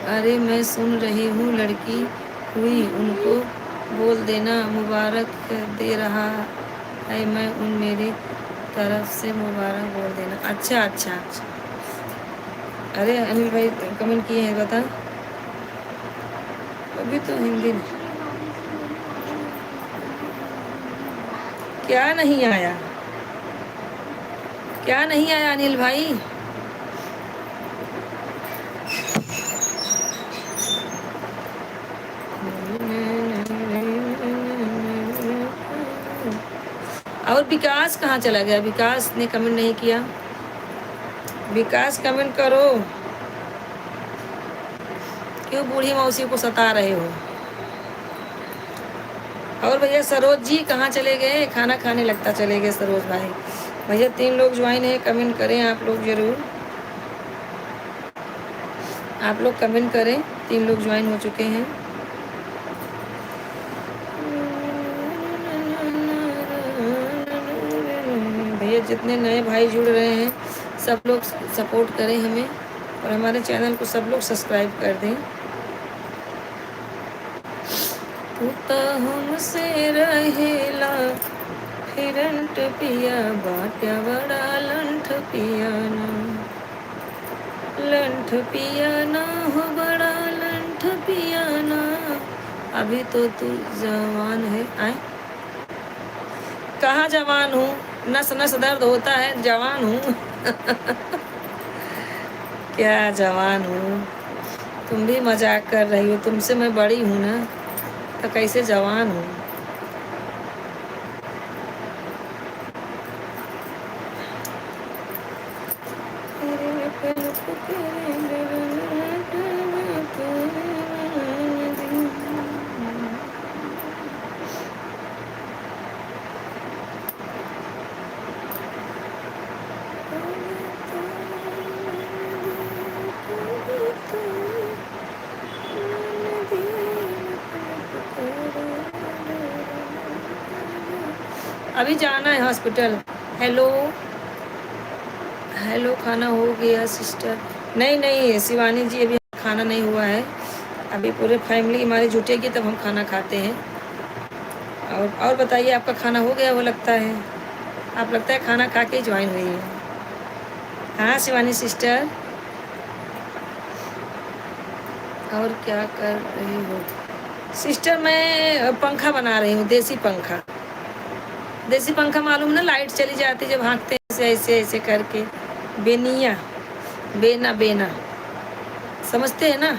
अरे मैं सुन रही हूँ लड़की हुई, उनको बोल देना मुबारक दे रहा है मैं, उन मेरी तरफ से मुबारक बोल देना। अच्छा अच्छा अच्छा। अरे अनिल भाई कमेंट किए हैं, बता अभी तो हिंदी में क्या नहीं आया, क्या नहीं आया अनिल भाई? और विकास कहाँ चला गया? विकास ने कमेंट नहीं किया। विकास कमेंट करो, क्यों बूढ़ी मौसी को सता रहे हो? और भैया सरोज जी कहाँ चले गए? खाना खाने लगता चले गए सरोज भाई। भैया 3 लोग ज्वाइन है, कमेंट करें आप लोग जरूर, आप लोग कमेंट करें। 3 लोग ज्वाइन हो चुके हैं। भैया जितने नए भाई जुड़ रहे हैं सब लोग सपोर्ट करें हमें, और हमारे चैनल को सब लोग सब्सक्राइब कर दें। तू तो हमसे रहेला फिरंट पिया, बाट्या बड़ा लंठ पिया ना, लंठ पिया ना हो बड़ा लंठ पिया ना, अभी तो तू जवान है। आए कहाँ जवान हूँ, नस नस दर्द होता है, जवान हूँ क्या जवान हूँ? तुम भी मजाक कर रही हो, तुमसे मैं बड़ी हूँ ना, तो कैसे जवान हूँ? अभी जाना है हॉस्पिटल। हेलो हेलो, खाना हो गया सिस्टर? नहीं नहीं शिवानी जी, अभी खाना नहीं हुआ है, अभी पूरे फैमिली हमारी जुटेगी तब हम खाना खाते हैं। और बताइए आपका खाना हो गया? वो लगता है आप लगता है खाना खा के ज्वाइन हुई है। हाँ शिवानी सिस्टर, और क्या कर रही हो? सिस्टर मैं पंखा बना रही हूँ, देसी पंखा। देसी पंखा मालूम ना, लाइट चली जाती जब हाँकते हैं ऐसे ऐसे ऐसे करके, बेनिया बेना बेना, समझते हैं ना?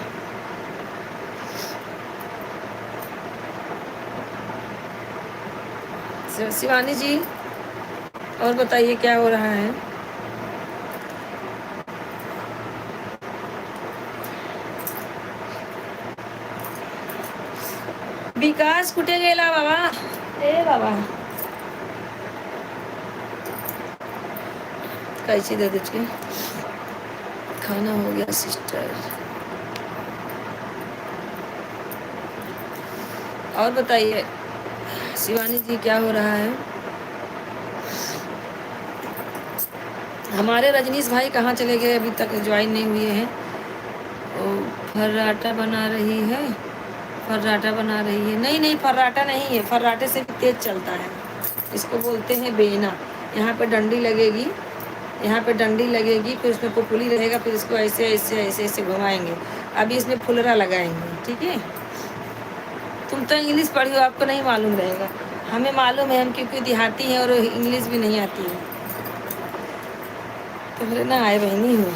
शिवानी जी और बताइए क्या हो रहा है? विकास कुठे गेला बाबा? ए बाबा कैसे दे दीजिए। खाना हो गया सिस्टर, और बताइए शिवानी जी क्या हो रहा है? हमारे रजनीश भाई कहाँ चले गए? अभी तक ज्वाइन नहीं हुए हैं। फर्राटा बना रही है, फर्राटा बना रही है। नहीं नहीं फर्राटा नहीं है, फर्राटे से भी तेज चलता है, इसको बोलते हैं बेना। यहाँ पे डंडी लगेगी, यहाँ पे डंडी लगेगी, फिर उसमें पुपुली रहेगा, फिर इसको ऐसे ऐसे ऐसे ऐसे घुमाएंगे। अभी इसमें फुलरा लगाएंगे, ठीक है? तुम तो इंग्लिश पढ़ी हो, आपको नहीं मालूम रहेगा। हमें मालूम है, हम क्योंकि देहाती हैं और इंग्लिश भी नहीं आती है। तो फिर ना आए बहनी हो।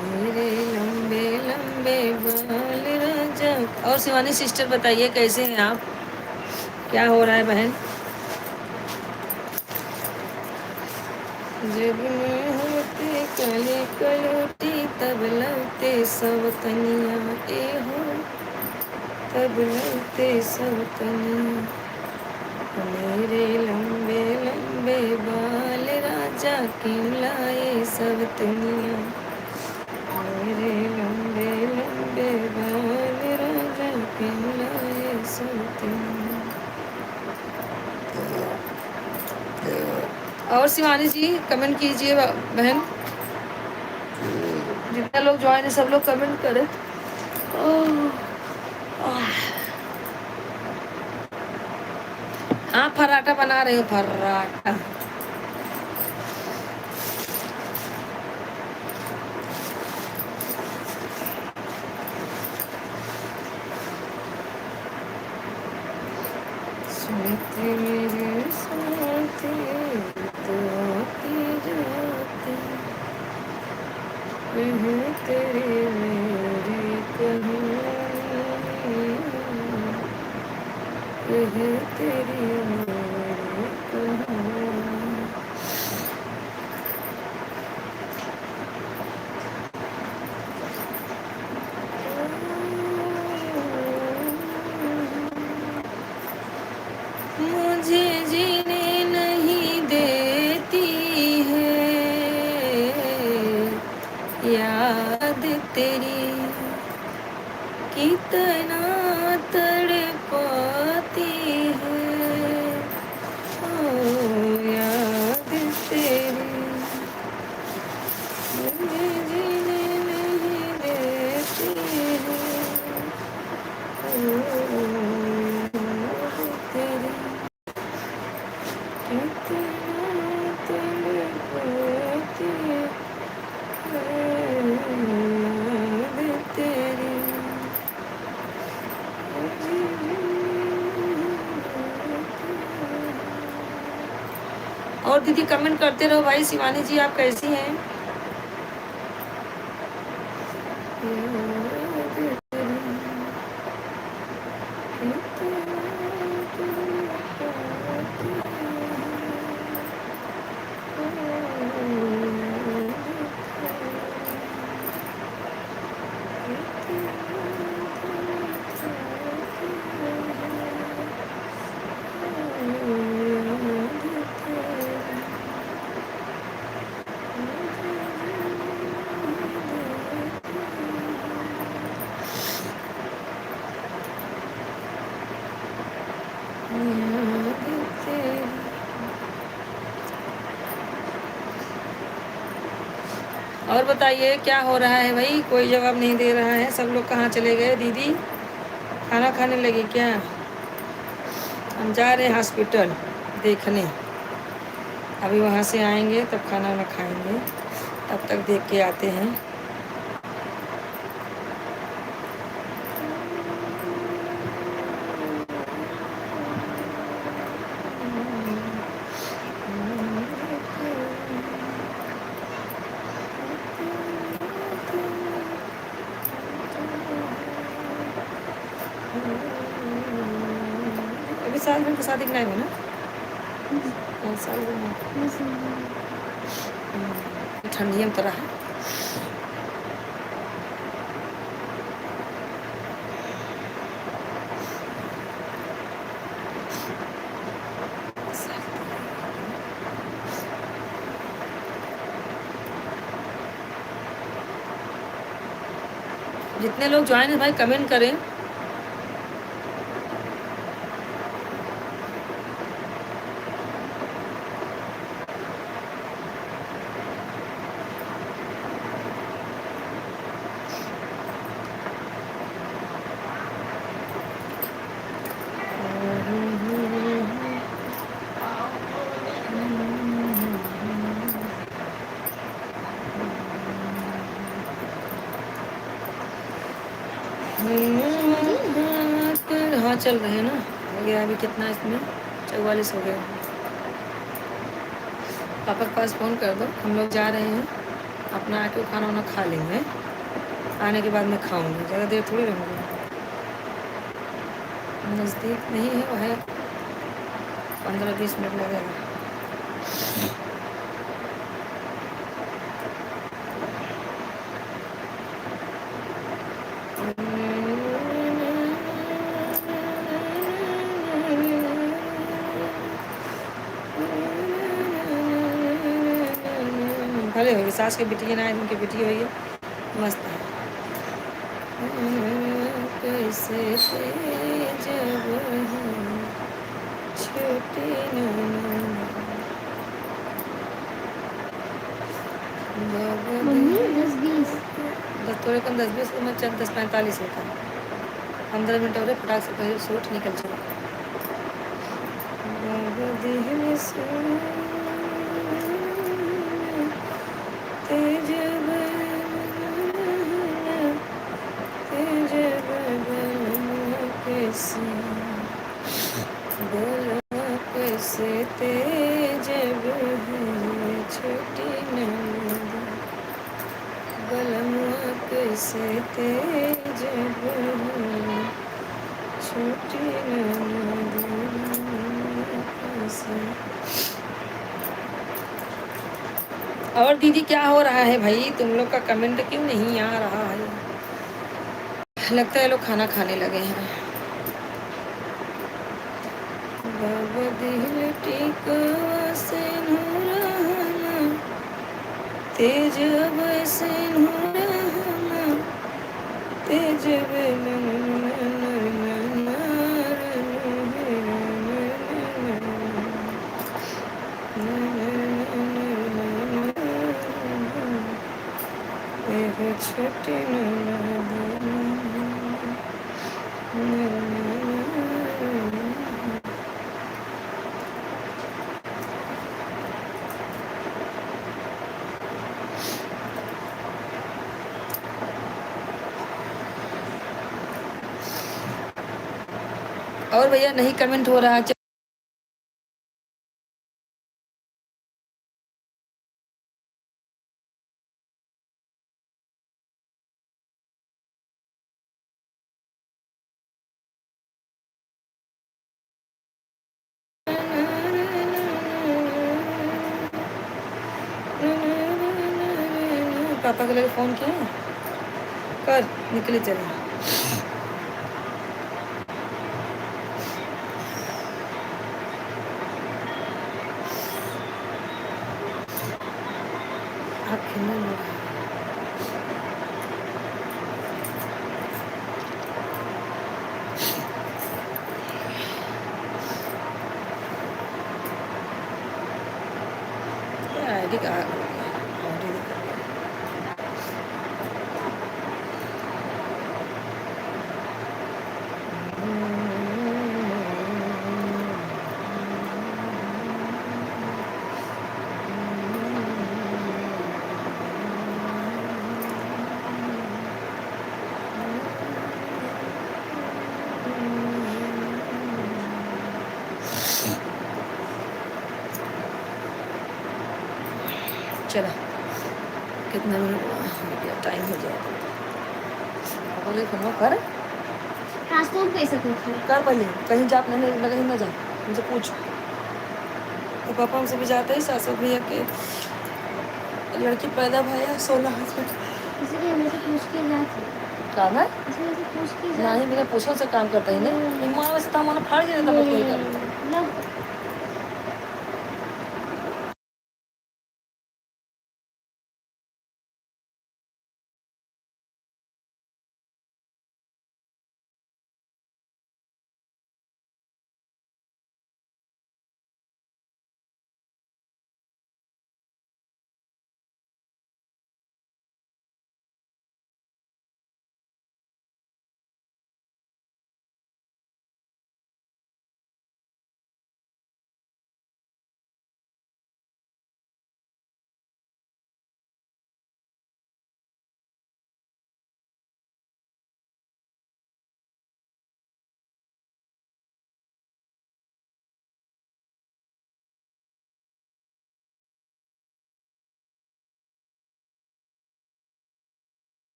मेरे लंबे लंबे बाल राजा। और शिवानी सिस्टर बताइए कैसे हैं आप, क्या हो रहा है बहन? जब में होते काले कलोटी तब लगते सब कनिया ए हो, तब लगते सब कनिया। मेरे लंबे लंबे बाल राजा क्यों लाए सब दुनिया। मेरे लंबे लंबे बाल राजा क्यों लाए सब दुनिया। और शिवानी जी कमेंट कीजिए बहन, जितने लोग ज्वाइन है सब लोग कमेंट करें। हाँ पराठा बना रही हूँ, पराठा। सुनते मेरे साथी तो आती जाती है तेरी मेरी कहानी, है तेरी मेरी कहानी। मुझे जीने नहीं देती है याद तेरी, कितना तड़पाती है ओ याद तेरी। मुझे जीने नहीं देती है ओ याद तेरी, कितना तड़पाती है याद तेरी। और दीदी कमेंट करते रहो भाई। शिवानी जी आप कैसी हैं? और बताइए क्या हो रहा है भाई, कोई जवाब नहीं दे रहा है। सब लोग कहाँ चले गए? दीदी खाना खाने लगी क्या? हम जा रहे हैं हॉस्पिटल देखने, अभी वहाँ से आएंगे तब खाना वाना खाएंगे, तब तक देख के आते हैं। अभी साल भर की शादी का टाइम है ना? साल भर ठंडी में तरह है। जितने लोग ज्वाइन है भाई कमेंट करें। हाँ चल रहे हैं ना, हो गया अभी कितना इसमें 44 हो गया। पापा के पास फ़ोन कर दो, हम लोग जा रहे हैं, अपना आके खाना वाना खा लेंगे, आने के बाद मैं खाऊंगी, ज़्यादा देर थोड़ी रहूँगी। नज़दीक नहीं है, वह 15-20 मिनट लगेगा। भले होगी, सास की बिटिया ना उनकी बिटिया हुई है, मस्त है। कैसे जब छोटी मम्मी 10-20 10 थोड़े कम, 10-20 में 10-45 होता है। 15 मिनट और फटाक से पहले सूट निकल चला। कैसे तेजब है छोटी नंद, बलमुआ कैसे तेजब है छोटी नंद कैसे। और दीदी क्या हो रहा है भाई, तुम लोग का कमेंट क्यों नहीं आ रहा है? लगता है लोग खाना खाने लगे हैं। बाबा दिल टिकवा से नूराना, तेज अब से नूराना, तेज छोटी और भैया नहीं कमेंट हो रहा। पापा के लिए फ़ोन किया कर निकले चले। आप खेलने लगे। आईडी का चला कितना मिनट टाइम हो जाए। बोले फोन कर ट्रांसपोर्ट पैसा करते हैं। कर पहले, कहीं जा नहीं लगे ही ना जा, उनसे पूछ। तो पापा हमसे भी जाते ही, सासू भैया के लड़की पैदा भैया 16 हस्बैंड इसलिए हमें से पूछ के जाते काम है इसलिए से पूछ के नहीं, मेरे पूछो से काम करता ही नहीं, माँ वैसे तो हमारा फाड़ गया था, बस वही कर। लव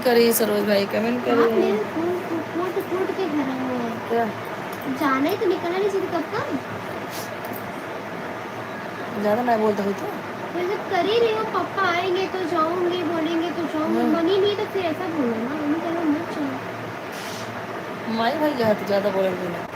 कमेंट करिए सरोज भाई, कमेंट आप करिए। मेरे फूट फूट के घर आए हो। क्या जाना ही तो निकलना नहीं चाहिए कब का। ज़्यादा मैं बोलता हूँ तो मैं जब कर ही रही हूँ, पापा आएंगे तो जाऊंगी, बोलेंगे तो जाऊंगी, मन ही नहीं तो फिर ऐसा बोलो ना, मम्मी कहो मत जाओ। माई भाई जहाँ तो ज़्यादा बोलेंगे ना।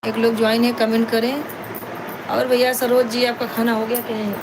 एक लोग ज्वाइन है, कमेंट करें। और भैया सरोज जी आपका खाना हो गया कि नहीं?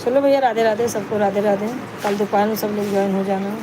चलो भैया, राधे राधे सबको, राधे राधे। कल दोपहर में सब लोग ज्वाइन हो जाना।